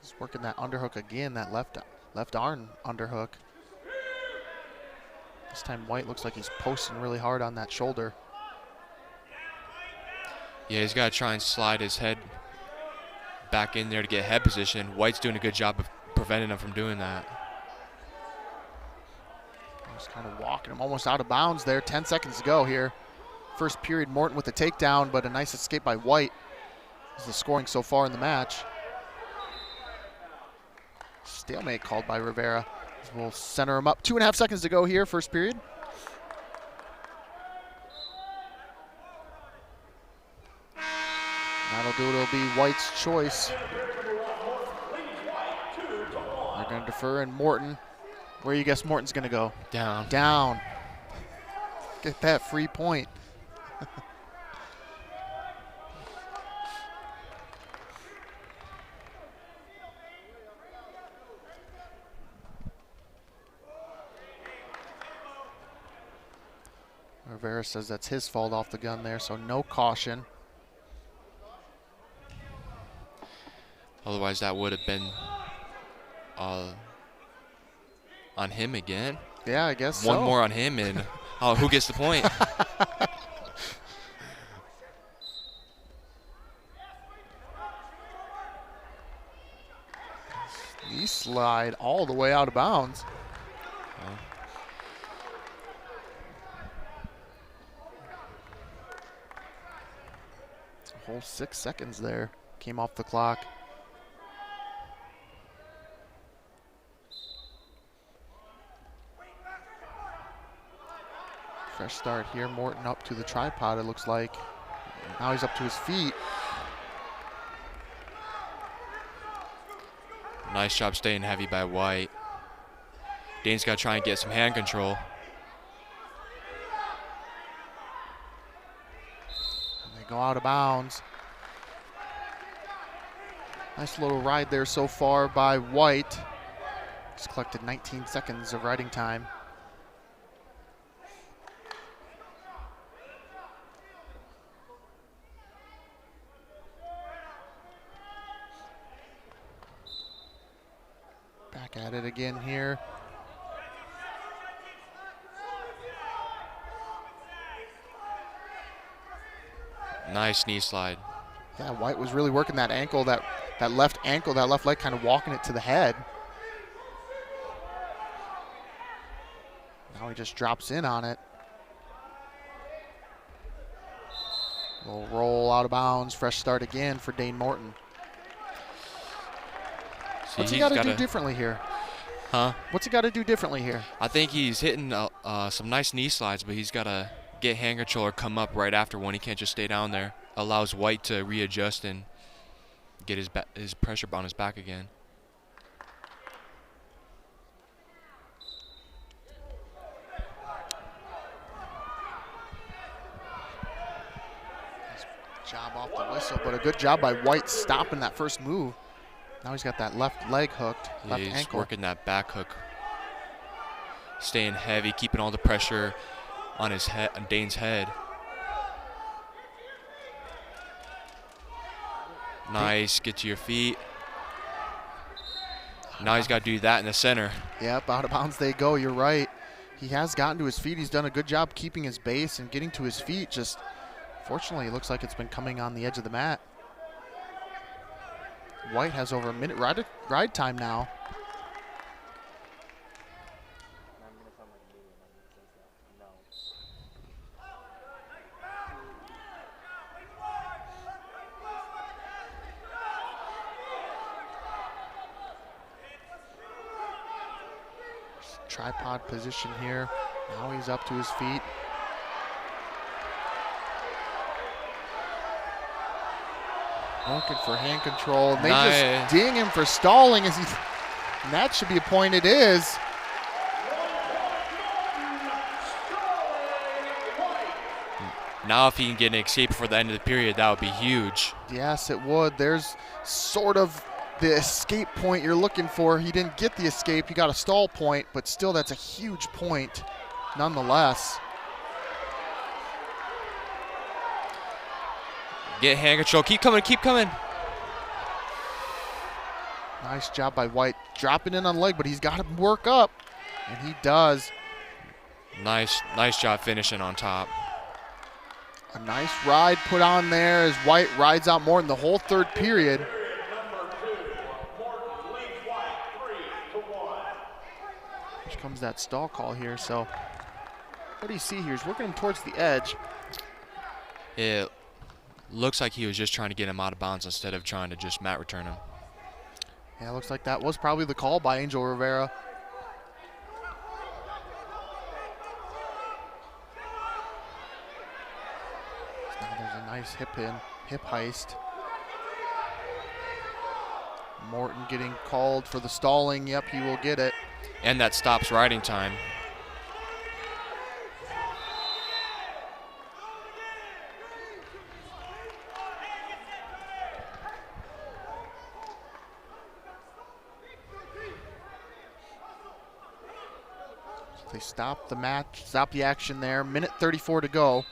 He's working that underhook again, that left arm underhook. This time White looks like he's posting really hard on that shoulder. Yeah, he's got to try and slide his head back in there to get head position. White's doing a good job of preventing him from doing that. Just kind of walking him almost out of bounds there. 10 seconds to go here. First period, Morton with the takedown, but a nice escape by White. This is the scoring so far in the match. Stalemate called by Rivera. We'll center him up. 2.5 seconds to go here, first period. That'll do it. It'll be White's choice. They're going to defer, and Morton. Where you guess Morton's going to go? Down. Down. Get that free point. Rivera says that's his fault off the gun there, so no caution. Otherwise, that would have been on him again. Yeah, I guess One so. more on him, and who gets the point? Knee slide all the way out of bounds. A whole 6 seconds there came off the clock. Fresh start here. Morton up to the tripod, it looks like. Now he's up to his feet. Nice job staying heavy by White. Dane's got to try and get some hand control. And they go out of bounds. Nice little ride there so far by White. He's collected 19 seconds of riding time. Back at it again here. Nice knee slide. Yeah, White was really working that ankle, that left ankle, that left leg, kind of walking it to the head. Now he just drops in on it. Little roll out of bounds, fresh start again for Dane Morton. See, What's he got to do differently here? Huh? What's he got to do differently here? I think he's hitting some nice knee slides, but he's got to get hand control or come up right after one. He can't just stay down there. allows White to readjust and get his pressure on his back again. Job off the whistle, but a good job by White stopping that first move. Now he's got that left leg hooked, Yeah, left he's ankle. working that back hook. Staying heavy, keeping all the pressure on his head, on Dane's head. Nice, get to your feet. Now he's got to do that in the center. Yep, out of bounds they go, you're right. He has gotten to his feet. He's done a good job keeping his base and getting to his feet. Just, fortunately, it looks like it's been coming on the edge of the mat. White has over a minute ride time now. Tripod position here. Now he's up to his feet. Looking for hand control. And they just ding him for stalling as he. And that should be a point. It is. Now if he can get an escape before the end of the period, that would be huge. Yes, it would. There's sort of the escape point you're looking for. He didn't get the escape. He got a stall point, but still that's a huge point nonetheless. Get hand control. Keep coming, keep coming. Nice job by White. Dropping in on leg, but he's got to work up. And he does. Nice job finishing on top. A nice ride put on there as White rides out Morton the whole third period. Here comes that stall call here. So what do you see here? He's working him towards the edge. It looks like he was just trying to get him out of bounds instead of trying to just mat return him. Yeah, looks like that was probably the call by Angel Rivera. Now there's a nice hip heist. Morton getting called for the stalling. Yep, he will get it. And that stops riding time. They stop the match, stop the action there. Minute 34 to go.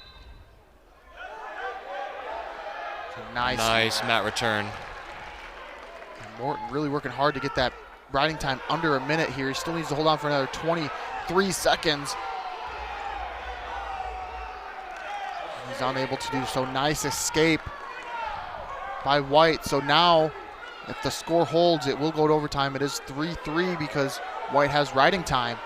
Nice mat return. And Morton really working hard to get that riding time under a minute here. He still needs to hold on for another 23 seconds. He's unable to do so. Nice escape by White. So now, if the score holds, it will go to overtime. It is 3-3 because White has riding time.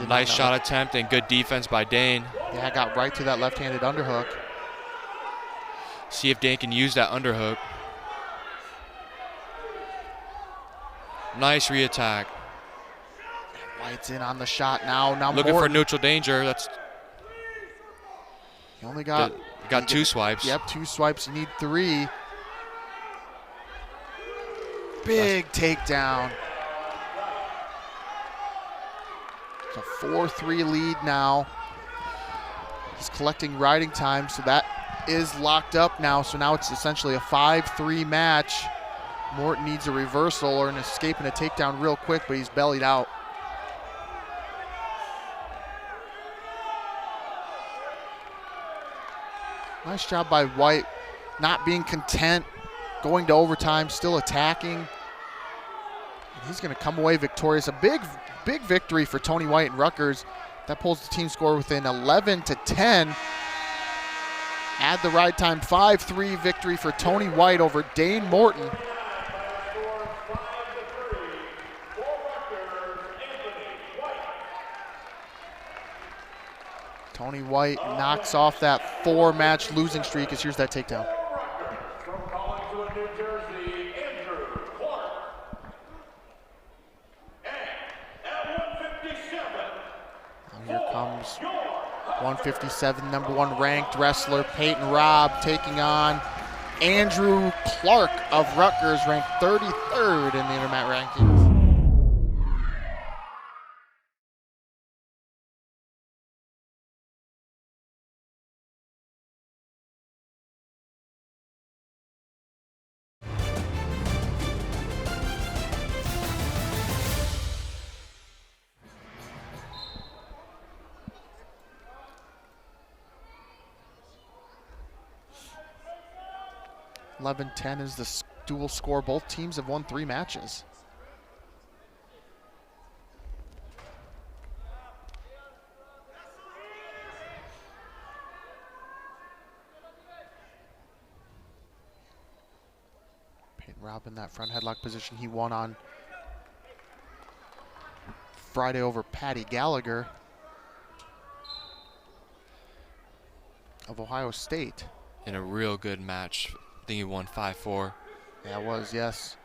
Nice shot attempt and good defense by Dane. Yeah, got right to that left-handed underhook. See if Dane can use that underhook. Nice re-attack. White's in on the shot now. Now looking Morton. for neutral danger. That's. He only got. Got two swipes. Yep, 2 swipes. You need 3. Big takedown. It's a 4-3 lead now. He's collecting riding time, so that is locked up now. So now it's essentially a 5-3 match. Morton needs a reversal or an escape and a takedown real quick, but he's bellied out. Nice job by White, not being content, going to overtime, still attacking. And he's going to come away victorious. A big victory for Tony White and Rutgers. That pulls the team score within 11-10. Add the ride time, 5-3 victory for Tony White over Dane Morton. Tony White knocks off that 4-match losing streak as here's that takedown. Here comes 157, number 1 ranked wrestler Peyton Robb taking on Andrew Clark of Rutgers, ranked 33rd in the Intermat rankings. (11-10) is the dual score. Both teams have won 3 matches. Peyton Robb in that front headlock position. He won on Friday over Patty Gallagher of Ohio State. In a real good match. I think he won 5-4. Yeah, it was, yes.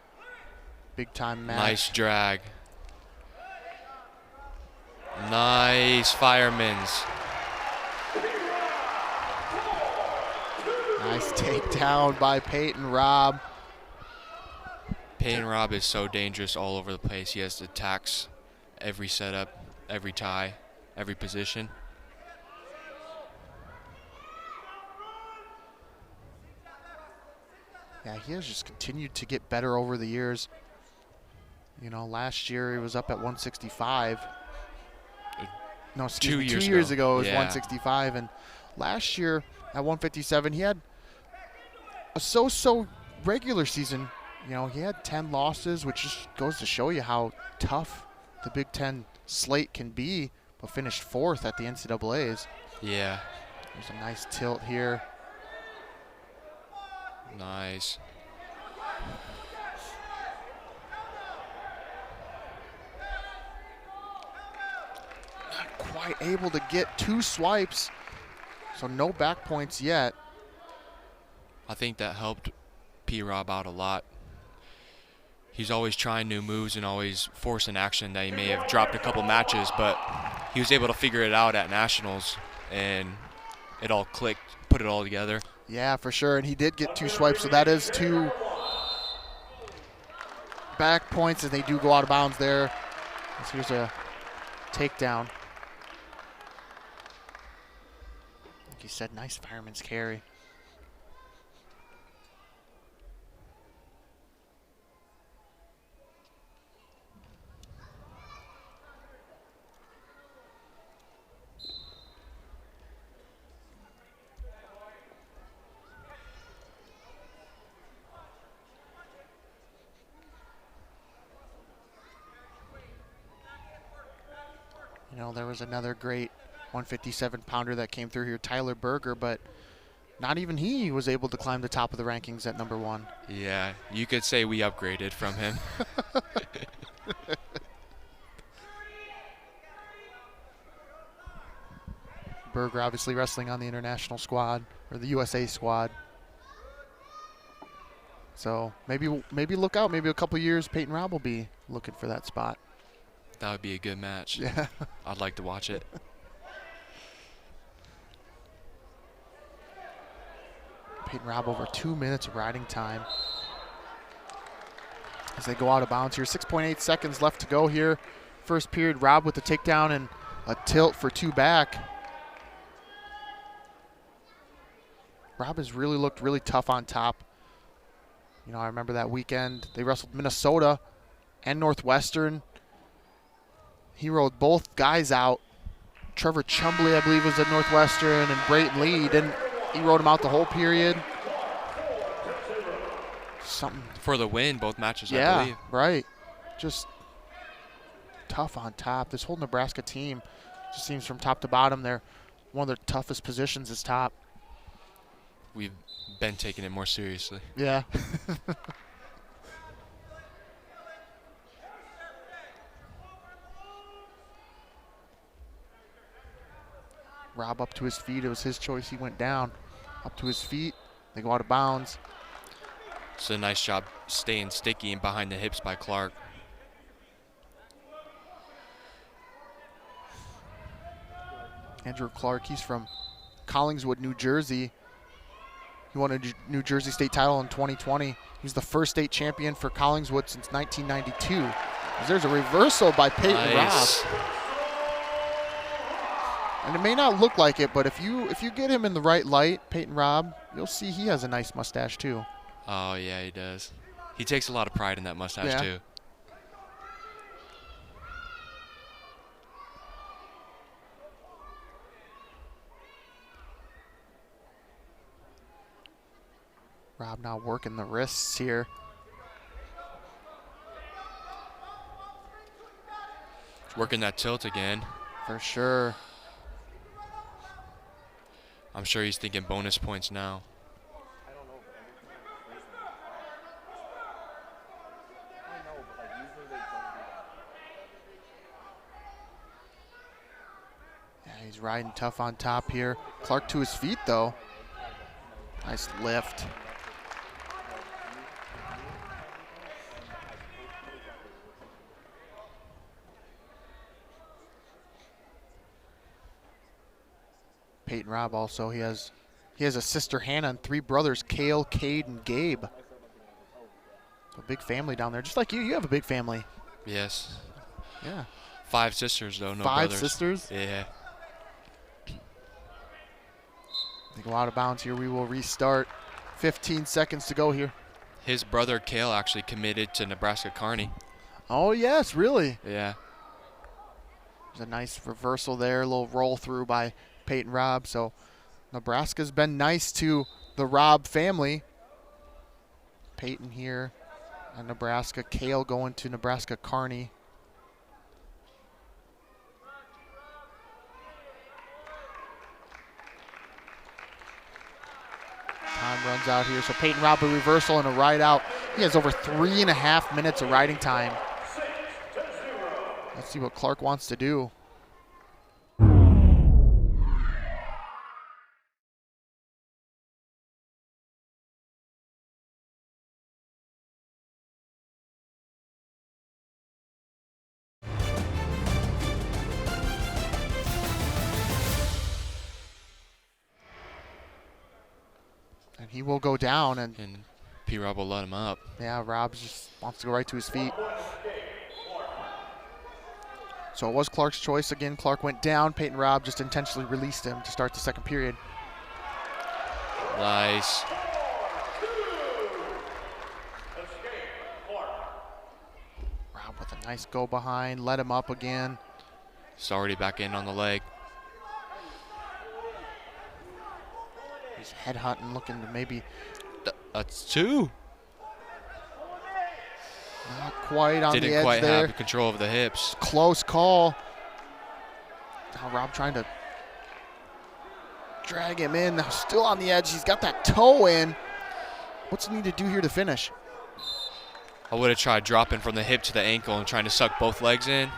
Big time match. Nice drag. Nice firemen's. Nice takedown by Peyton Robb. Peyton Robb is so dangerous all over the place. He has attacks every setup, every tie, every position. Yeah, he has just continued to get better over the years. You know, last year he was up at 165. No, excuse me, 2 years ago it was 165. And last year at 157, he had a so-so regular season. You know, he had 10 losses, which just goes to show you how tough the Big Ten slate can be, but finished 4th at the NCAAs. Yeah. There's a nice tilt here. Nice. Not quite able to get 2 swipes, so no back points yet. I think that helped P-Rob out a lot. He's always trying new moves and always forcing action that he may have dropped a couple matches, but he was able to figure it out at Nationals, and it all clicked, put it all together. Yeah, for sure, and he did get 2 swipes, so that is 2 back points, and they do go out of bounds there. So here's a takedown. Like you said, nice fireman's carry. You know, there was another great 157-pounder that came through here, Tyler Berger, but not even he was able to climb the top of the rankings at number 1. Yeah, you could say we upgraded from him. Berger obviously wrestling on the international squad, or the USA squad. So maybe look out. Maybe a couple years, Peyton Robb will be looking for that spot. That would be a good match. Yeah. I'd like to watch it. Peyton Robb over 2 minutes of riding time. As they go out of bounds here, 6.8 seconds left to go here. First period, Robb with the takedown and a tilt for 2 back. Robb has really looked really tough on top. You know, I remember that weekend they wrestled Minnesota and Northwestern. He rode both guys out. Trevor Chumbley, I believe, was at Northwestern, and Brayton Lee, he rode him out the whole period. Something For the win, both matches, I yeah, believe. right. Just tough on top. This whole Nebraska team just seems from top to bottom, they're one of their toughest positions is top. We've been taking it more seriously. Yeah. Robb up to his feet. It was his choice. He went down. Up to his feet. They go out of bounds. It's a nice job staying sticky and behind the hips by Clark. Andrew Clark, he's from Collingswood, New Jersey. He won a New Jersey state title in 2020. He's the first state champion for Collingswood since 1992. There's a reversal by Peyton Robb. And it may not look like it, but if you get him in the right light, Peyton Robb, you'll see he has a nice mustache too. Oh, yeah, he does. He takes a lot of pride in that mustache too. Robb now working the wrists here. Working that tilt again. For sure. I'm sure he's thinking bonus points now. Yeah, he's riding tough on top here. Clark to his feet though. Nice lift. Peyton Robb also, he has a sister Hannah and 3 brothers, Cale, Cade, and Gabe. So a big family down there. Just like you have a big family. Yes. Yeah. 5 sisters though, no 5 brothers. sisters? Yeah. They go out of bounds here. We will restart. 15 seconds to go here. His brother Cale actually committed to Nebraska Kearney. Oh yes, really? Yeah. There's a nice reversal there, a little roll through by Peyton Robb. So Nebraska's been nice to the Robb family. Peyton here at Nebraska. Cale going to Nebraska Kearney. Time runs out here. So Peyton Robb a reversal and a ride out. He has over 3.5 minutes of riding time. Let's see what Clark wants to do. And he will go down, and P. Robb will let him up. Yeah, Robb just wants to go right to his feet. So it was Clark's choice again. Clark went down. Peyton Robb just intentionally released him to start the second period. Nice. Robb with a nice go behind, let him up again. He's already back in on the leg. He's head hunting, looking to maybe. That's 2. Not quite on the edge there. Didn't quite have control of the hips. Close call. Now Robb trying to drag him in. Now still on the edge. He's got that toe in. What's he need to do here to finish? I would have tried dropping from the hip to the ankle and trying to suck both legs in,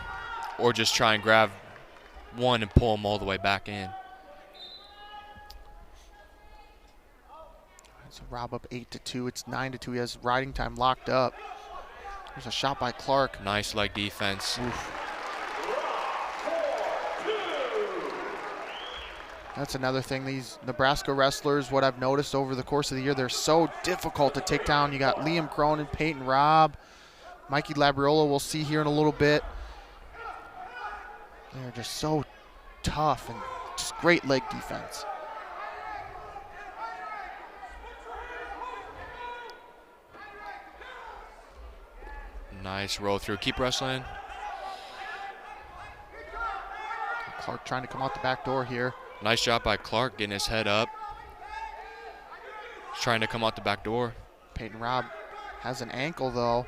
or just try and grab one and pull him all the way back in. So Robb up 8-2. It's 9-2. He has riding time locked up. There's a shot by Clark. Nice leg defense. Oof. That's another thing. These Nebraska wrestlers, what I've noticed over the course of the year, they're so difficult to take down. You got Liam Cronin, Peyton Robb, Mikey Labriola we'll see here in a little bit. They're just so tough and just great leg defense. Nice roll through. Keep wrestling. Clark trying to come out the back door here. Nice job by Clark getting his head up. He's trying to come out the back door. Peyton Robb has an ankle though.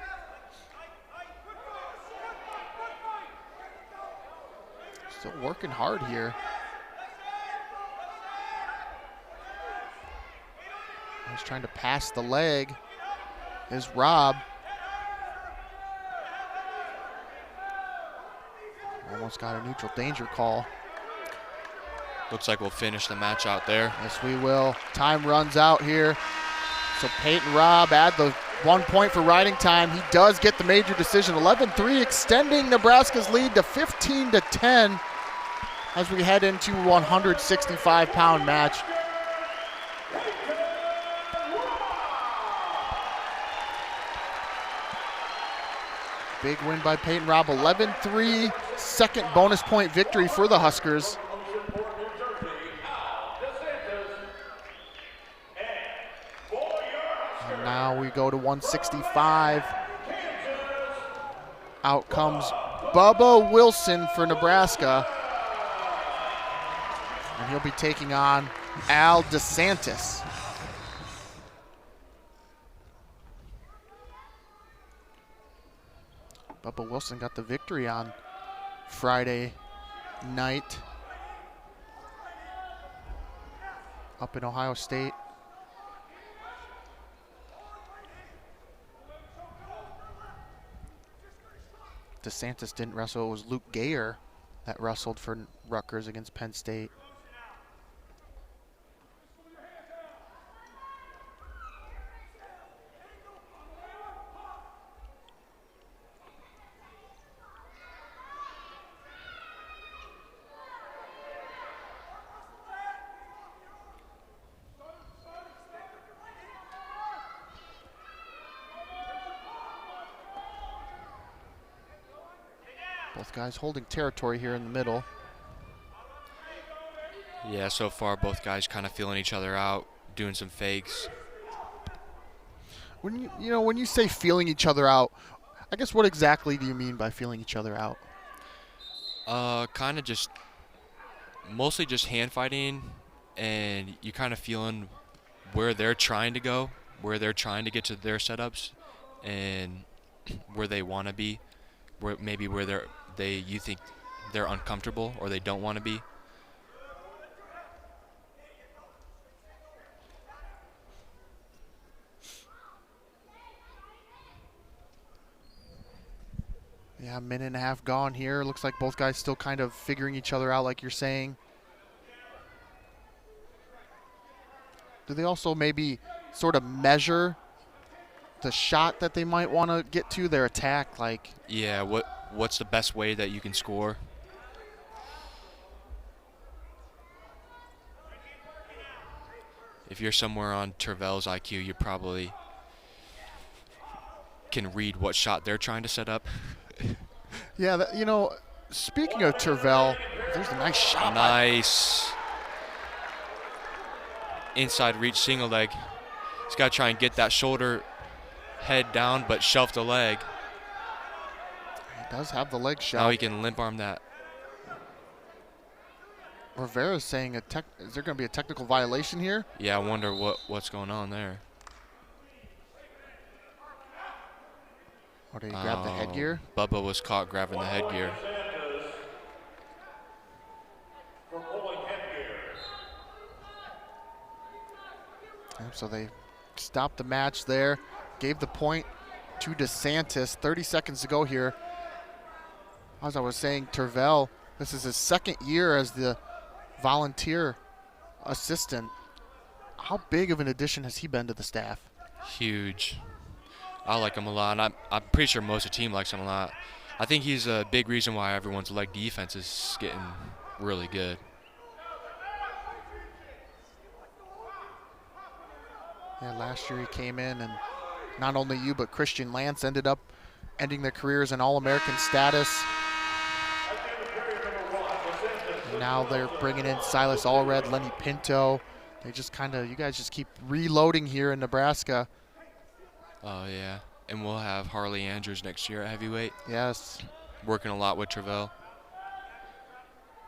Still working hard here. He's trying to pass the leg. Is Robb. Almost got a neutral danger call. Looks like we'll finish the match out there. Yes, we will. Time runs out here. So Peyton Robb add the 1 point for riding time. He does get the major decision. 11-3, extending Nebraska's lead to 15-10. as we head into 165-pound match. Big win by Peyton Robb, 11-3, second bonus point victory for the Huskers. And now we go to 165. Out comes Bubba Wilson for Nebraska. And he'll be taking on Al DeSantis. Bubba Wilson got the victory on Friday night up in Ohio State. DeSantis didn't wrestle. It was Luke Gayer that wrestled for Rutgers against Penn State. Both guys holding territory here in the middle. Yeah, so far both guys kind of feeling each other out, doing some fakes. When when you say feeling each other out, I guess what exactly do you mean by feeling each other out? Kind of just mostly just hand fighting, and you kind of feeling where they're trying to go, where they're trying to get to their setups, and where they want to be, where you think they're uncomfortable or they don't want to be. Yeah, a minute and a half gone here. Looks like both guys still kind of figuring each other out, like you're saying. Do they also maybe sort of measure the shot that they might want to get to, their attack? Like, yeah, what's the best way that you can score? If you're somewhere on Tervel's IQ, you probably can read what shot they're trying to set up. Yeah, speaking of Tervel, there's a nice shot. Nice. Inside reach single leg. He's got to try and get that shoulder head down, but shelf the leg. He does have the leg shot. Now he can limp arm that. Rivera's saying, is there going to be a technical violation here? Yeah, I wonder what's going on there. Or did he grab the headgear? Bubba was caught grabbing the headgear. And so they stopped the match there, gave the point to DeSantis. 30 seconds to go here. As I was saying, Tervel, this is his second year as the volunteer assistant. How big of an addition has he been to the staff? Huge. I like him a lot, and I'm pretty sure most of the team likes him a lot. I think he's a big reason why everyone's leg defense is getting really good. Yeah, last year he came in, and not only you, but Christian Lance ended up ending their careers in All-American status. And now they're bringing in Silas Allred, Lenny Pinto. They just you guys just keep reloading here in Nebraska. Oh, yeah. And we'll have Harley Andrews next year at heavyweight. Yes. Working a lot with Tervel.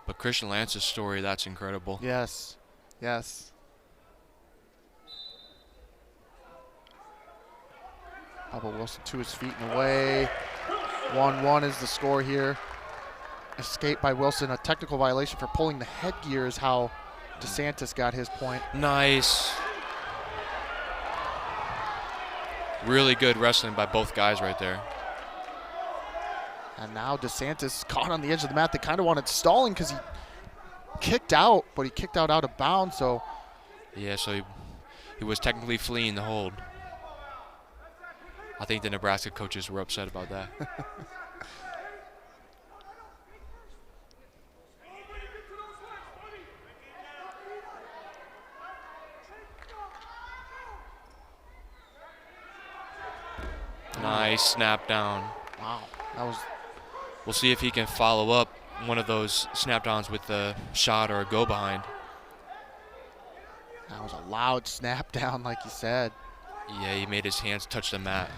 But Christian Lance's story, that's incredible. Yes. Yes. Bubba Wilson to his feet and away. 1-1 is the score here. Escape by Wilson. A technical violation for pulling the headgear is how DeSantis got his point. Nice. Really good wrestling by both guys right there. And now DeSantis caught on the edge of the mat. They kind of wanted stalling because he kicked out, but he kicked out of bounds. So yeah, so he was technically fleeing the hold. I think the Nebraska coaches were upset about that. Nice snap down. Wow, that was We'll see if he can follow up one of those snap downs with a shot or a go behind. a loud snap down, like you said. Yeah, he made his hands touch the mat.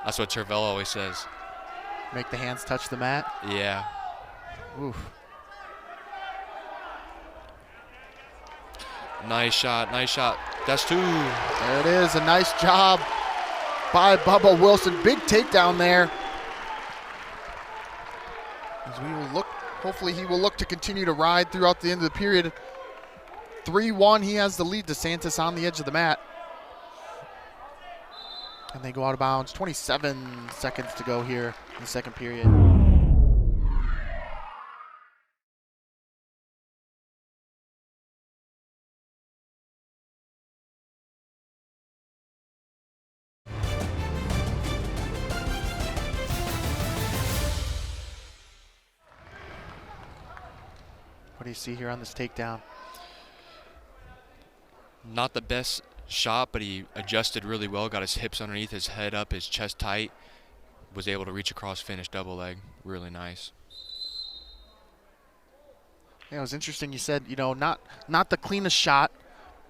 That's what Tervel always says. Make the hands touch the mat. Yeah. Oof. Nice shot, nice shot. That's 2. There it is, a nice job by Bubba Wilson. Big takedown there. As we will look, hopefully he will look to continue to ride throughout the end of the period. 3-1, he has the lead. DeSantis on the edge of the mat. And they go out of bounds. 27 seconds to go here in the second period. What do you see here on this takedown? Not the best shot, but he adjusted really well, got his hips underneath, his head up, his chest tight, was able to reach across, finish double leg. Really nice. Yeah, it was interesting. You said, not the cleanest shot,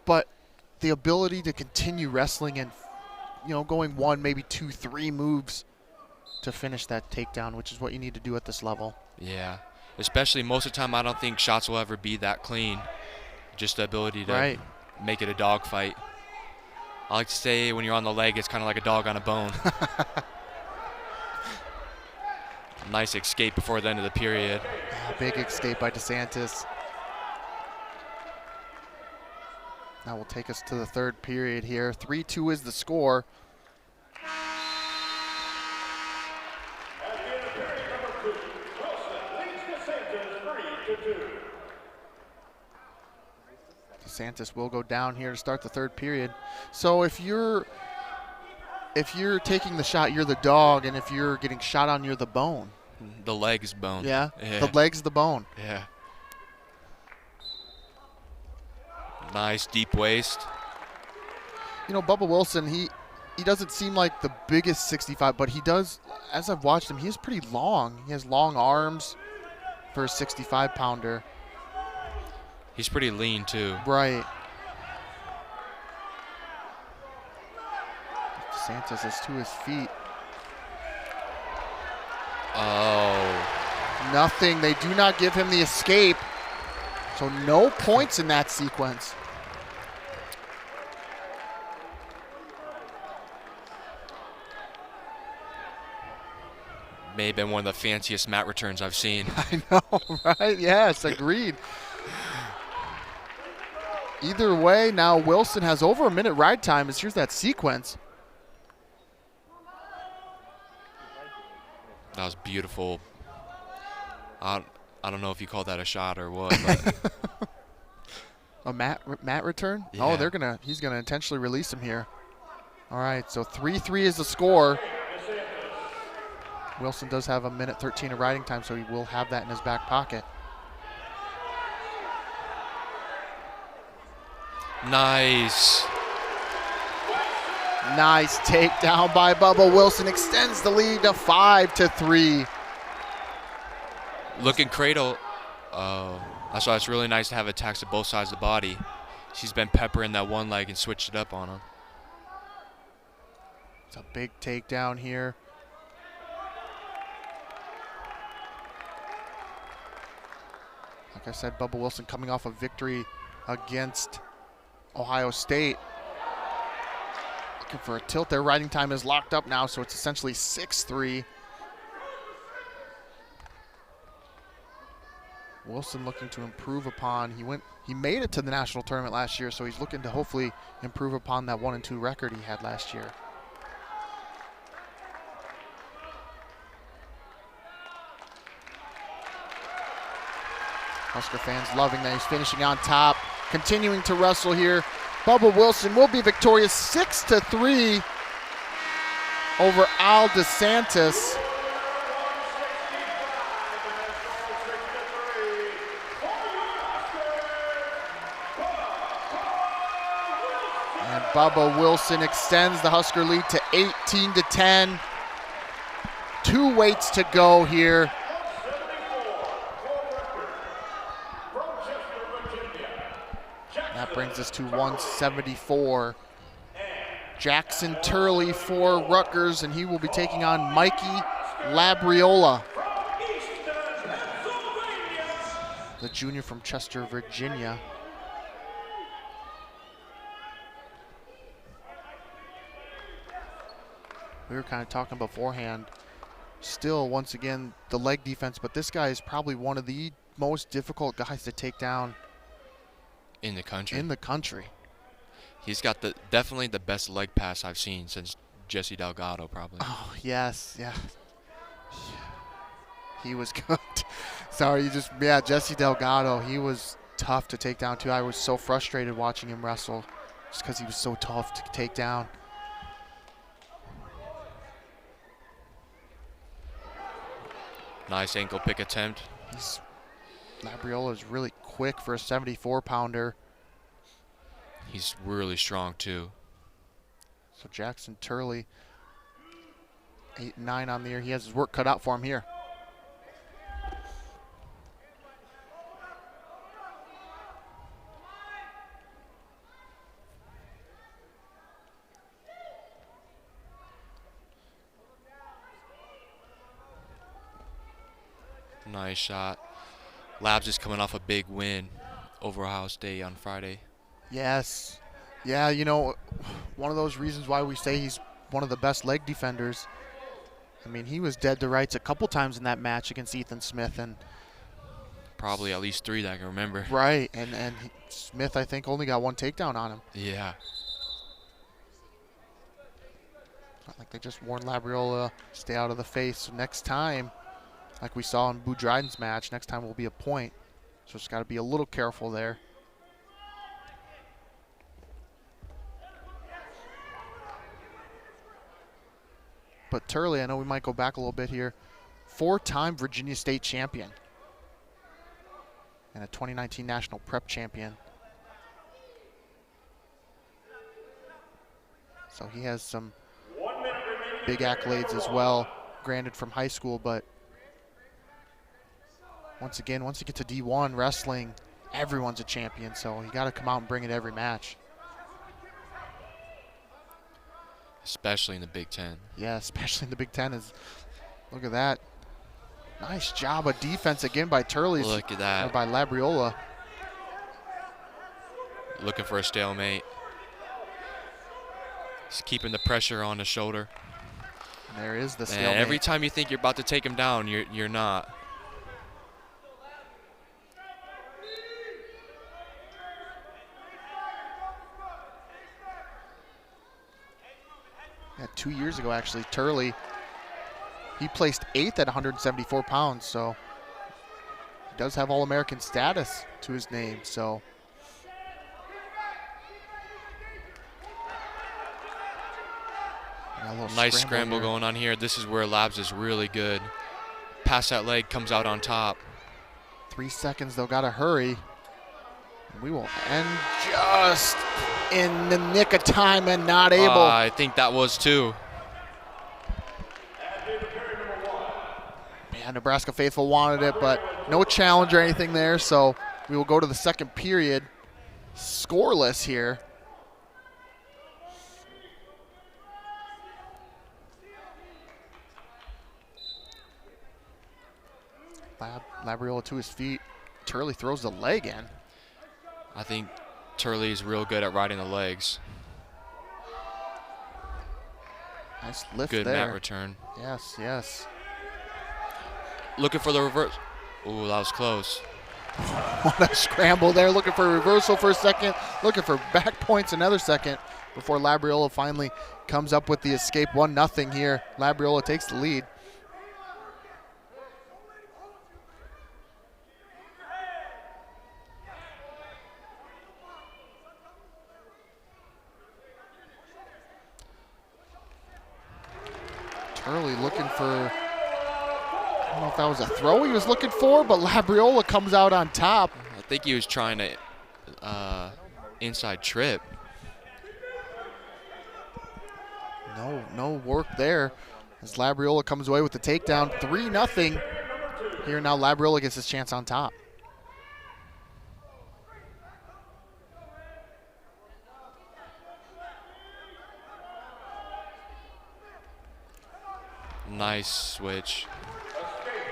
but the ability to continue wrestling and, going 1, maybe 2, 3 moves to finish that takedown, which is what you need to do at this level. Yeah. Especially most of the time, I don't think shots will ever be that clean. Just the ability to make it a dog fight. I like to say when you're on the leg, it's kind of like a dog on a bone. Nice escape before the end of the period. Big escape by DeSantis. That will take us to the third period here. 3-2 is the score. DeSantis will go down here to start the third period. So if you're taking the shot, you're the dog, and if you're getting shot on, you're the bone. The leg's bone. Yeah? The leg's the bone. Yeah. Nice deep waist. Bubba Wilson, he doesn't seem like the biggest 65, but he does, as I've watched him, he is pretty long. He has long arms for a 65-pounder. He's pretty lean, too. Right. DeSantis is to his feet. Oh. Nothing. They do not give him the escape. So no points in that sequence. May have been one of the fanciest mat returns I've seen. I know, right? Yes, agreed. Either way, now Wilson has over a minute ride time as here's that sequence. That was beautiful. I don't know if you call that a shot or what. But A mat return? Yeah. Oh, he's gonna intentionally release him here. All right, so 3-3 is the score. Wilson does have a minute 13 of riding time, so he will have that in his back pocket. nice. Nice takedown by Bubba Wilson. Extends the lead to 5-3. Looking cradle. Oh, that's why it's really nice to have attacks to both sides of the body. She's been peppering that one leg and switched it up on him. It's a big takedown here. Like I said, Bubba Wilson coming off a victory against Ohio State. Looking for a tilt there. Riding time is locked up now, so it's essentially 6-3. Wilson looking to improve upon. He made it to the national tournament last year, so he's looking to hopefully improve upon that 1-2 record he had last year. Husker fans loving that he's finishing on top, continuing to wrestle here. Bubba Wilson will be victorious 6-3 over Al DeSantis. And Bubba Wilson extends the Husker lead to 18-10. 2 weights to go here. That brings us to 174. Jackson Turley for Rutgers, and he will be taking on Mikey Labriola, the junior from Chester, Virginia. We were kind of talking beforehand. Still, once again, the leg defense, but this guy is probably one of the most difficult guys to take down in the country. He's got definitely the best leg pass I've seen since Jesse Delgado, probably. Oh, yes, yeah. He was good. Sorry, Jesse Delgado, he was tough to take down too. I was so frustrated watching him wrestle just because he was so tough to take down. Nice ankle pick attempt. Labriola is really quick for a 74-pounder. He's really strong too. So Jackson Turley, 8 and 9 on the year. He has his work cut out for him here. Nice shot. Labs is coming off a big win over Ohio State on Friday. Yes. Yeah, you know, one of those reasons why we say he's one of the best leg defenders. I mean, he was dead to rights a couple times in that match against Ethan Smith, and probably at least 3 that I can remember. Right, and Smith, I think, only got 1 takedown on him. Yeah. Not like they just warned Labriola, stay out of the face. So next time, like we saw in Boo Dryden's match, next time will be a point. So it's got to be a little careful there. But Turley, I know we might go back a little bit here. 4-time Virginia State champion and a 2019 National Prep champion. So he has some big accolades as well, granted from high school, but once again, once you get to D1 wrestling, everyone's a champion, so you got to come out and bring it every match. Especially in the Big Ten. Yeah, especially in the Big Ten. Look at that. Nice job of defense again by Turley. Look at that. Or by Labriola. Looking for a stalemate. Just keeping the pressure on the shoulder. And there is the stalemate. And every time you think you're about to take him down, you're not. Yeah, 2 years ago, actually, Turley, he placed 8th at 174 pounds, so he does have All-American status to his name, so. Nice scramble going on here. This is where Labs is really good. Pass that leg, comes out on top. 3 seconds, though, gotta hurry. And we will end just in the nick of time and not able. I think that was too. Yeah, Nebraska faithful wanted it, but no challenge or anything there, so we will go to the second period. Scoreless here. Labriola to his feet. Turley throws the leg in. I think Turley is real good at riding the legs. Nice lift good there. mat return. Yes, yes. Looking for the reverse. Ooh, that was close. What a scramble there. Looking for a reversal for a second. Looking for back points another second before Labriola finally comes up with the escape. 1-0 here. Labriola takes the lead. Turley looking for, I don't know if that was a throw he was looking for, but Labriola comes out on top. I think he was trying to inside trip. No work there as Labriola comes away with the takedown. 3-0 here. Now Labriola gets his chance on top. Nice switch.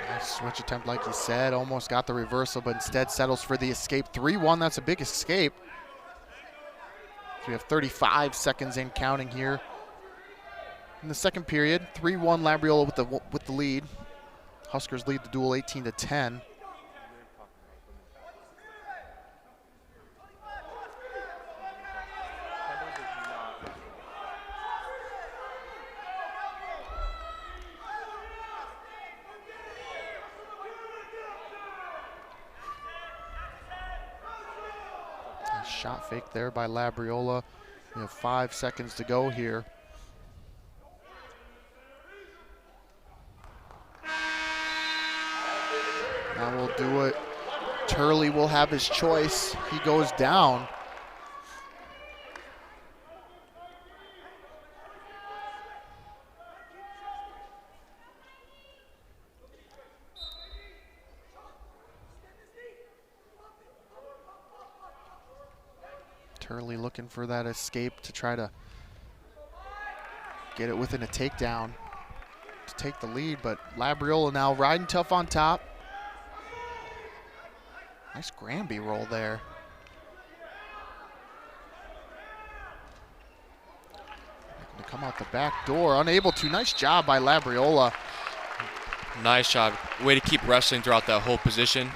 Nice switch attempt, like you said. Almost got the reversal, but instead settles for the escape. 3-1, that's a big escape. So we have 35 seconds in counting here in the second period. 3-1 Labriola with the lead. Huskers lead the duel 18-10. Nice shot fake there by Labriola. We have 5 seconds to go here. Now we'll do it. Turley will have his choice. He goes down. Turley looking for that escape to try to get it within a takedown to take the lead, but Labriola now riding tough on top. Nice Granby roll there. Looking to come out the back door, unable to. Nice job by Labriola. Nice job. Way to keep wrestling throughout that whole position.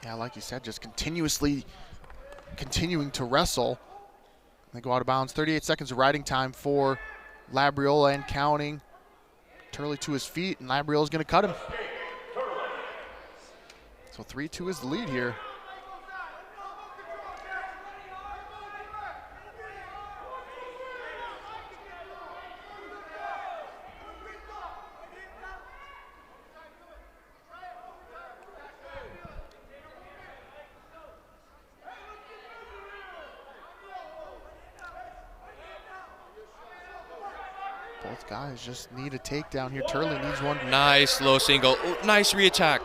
Yeah, like you said, just continuing to wrestle. They go out of bounds. 38 seconds of riding time for Labriola and counting. Turley to his feet, and Labriola's going to cut him. So 3-2 is the lead here. Both guys just need a takedown here. Turley needs one. Nice low single. Ooh, nice reattack.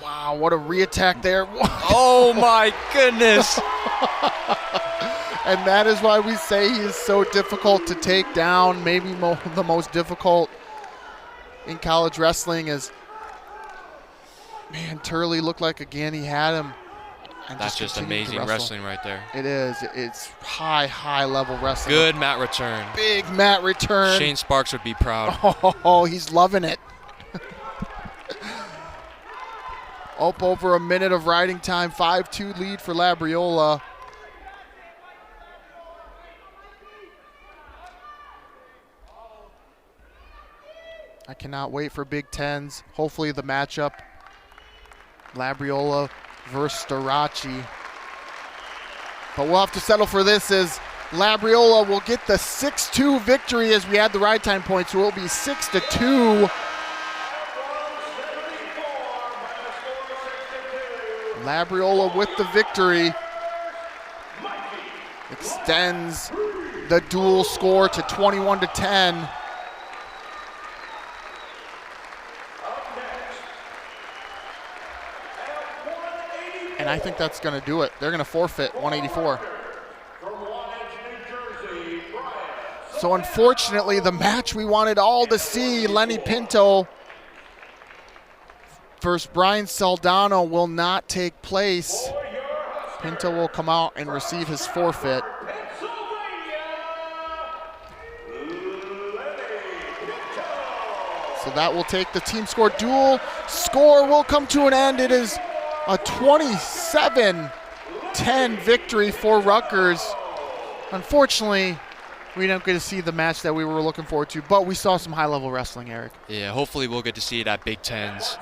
Wow, what a reattack there. Oh my goodness. And that is why we say he is so difficult to take down. Maybe the most difficult in college wrestling is, man, Turley looked like again he had him. And That's just amazing wrestling right there. It is. It's high level wrestling. Good mat return. Big mat return. Shane Sparks would be proud. Oh, he's loving it. Up over a minute of riding time. 5-2 lead for Labriola. I cannot wait for Big Tens. Hopefully the matchup, Labriola versus Starace. But we'll have to settle for this as Labriola will get the 6-2 victory as we add the ride time points. So it will be 6-2. Labriola with the victory. Extends the dual score to 21-10. And I think that's going to do it. They're going to forfeit 184. So unfortunately, the match we wanted all to see, Lenny Pinto versus Brian Saldano, will not take place. Pinto will come out and receive his forfeit. So that will take the team score. Dual score will come to an end. It is a 27-10 victory for Rutgers. Unfortunately, we don't get to see the match that we were looking forward to, but we saw some high-level wrestling, Eric. Yeah, hopefully we'll get to see it at Big Tens.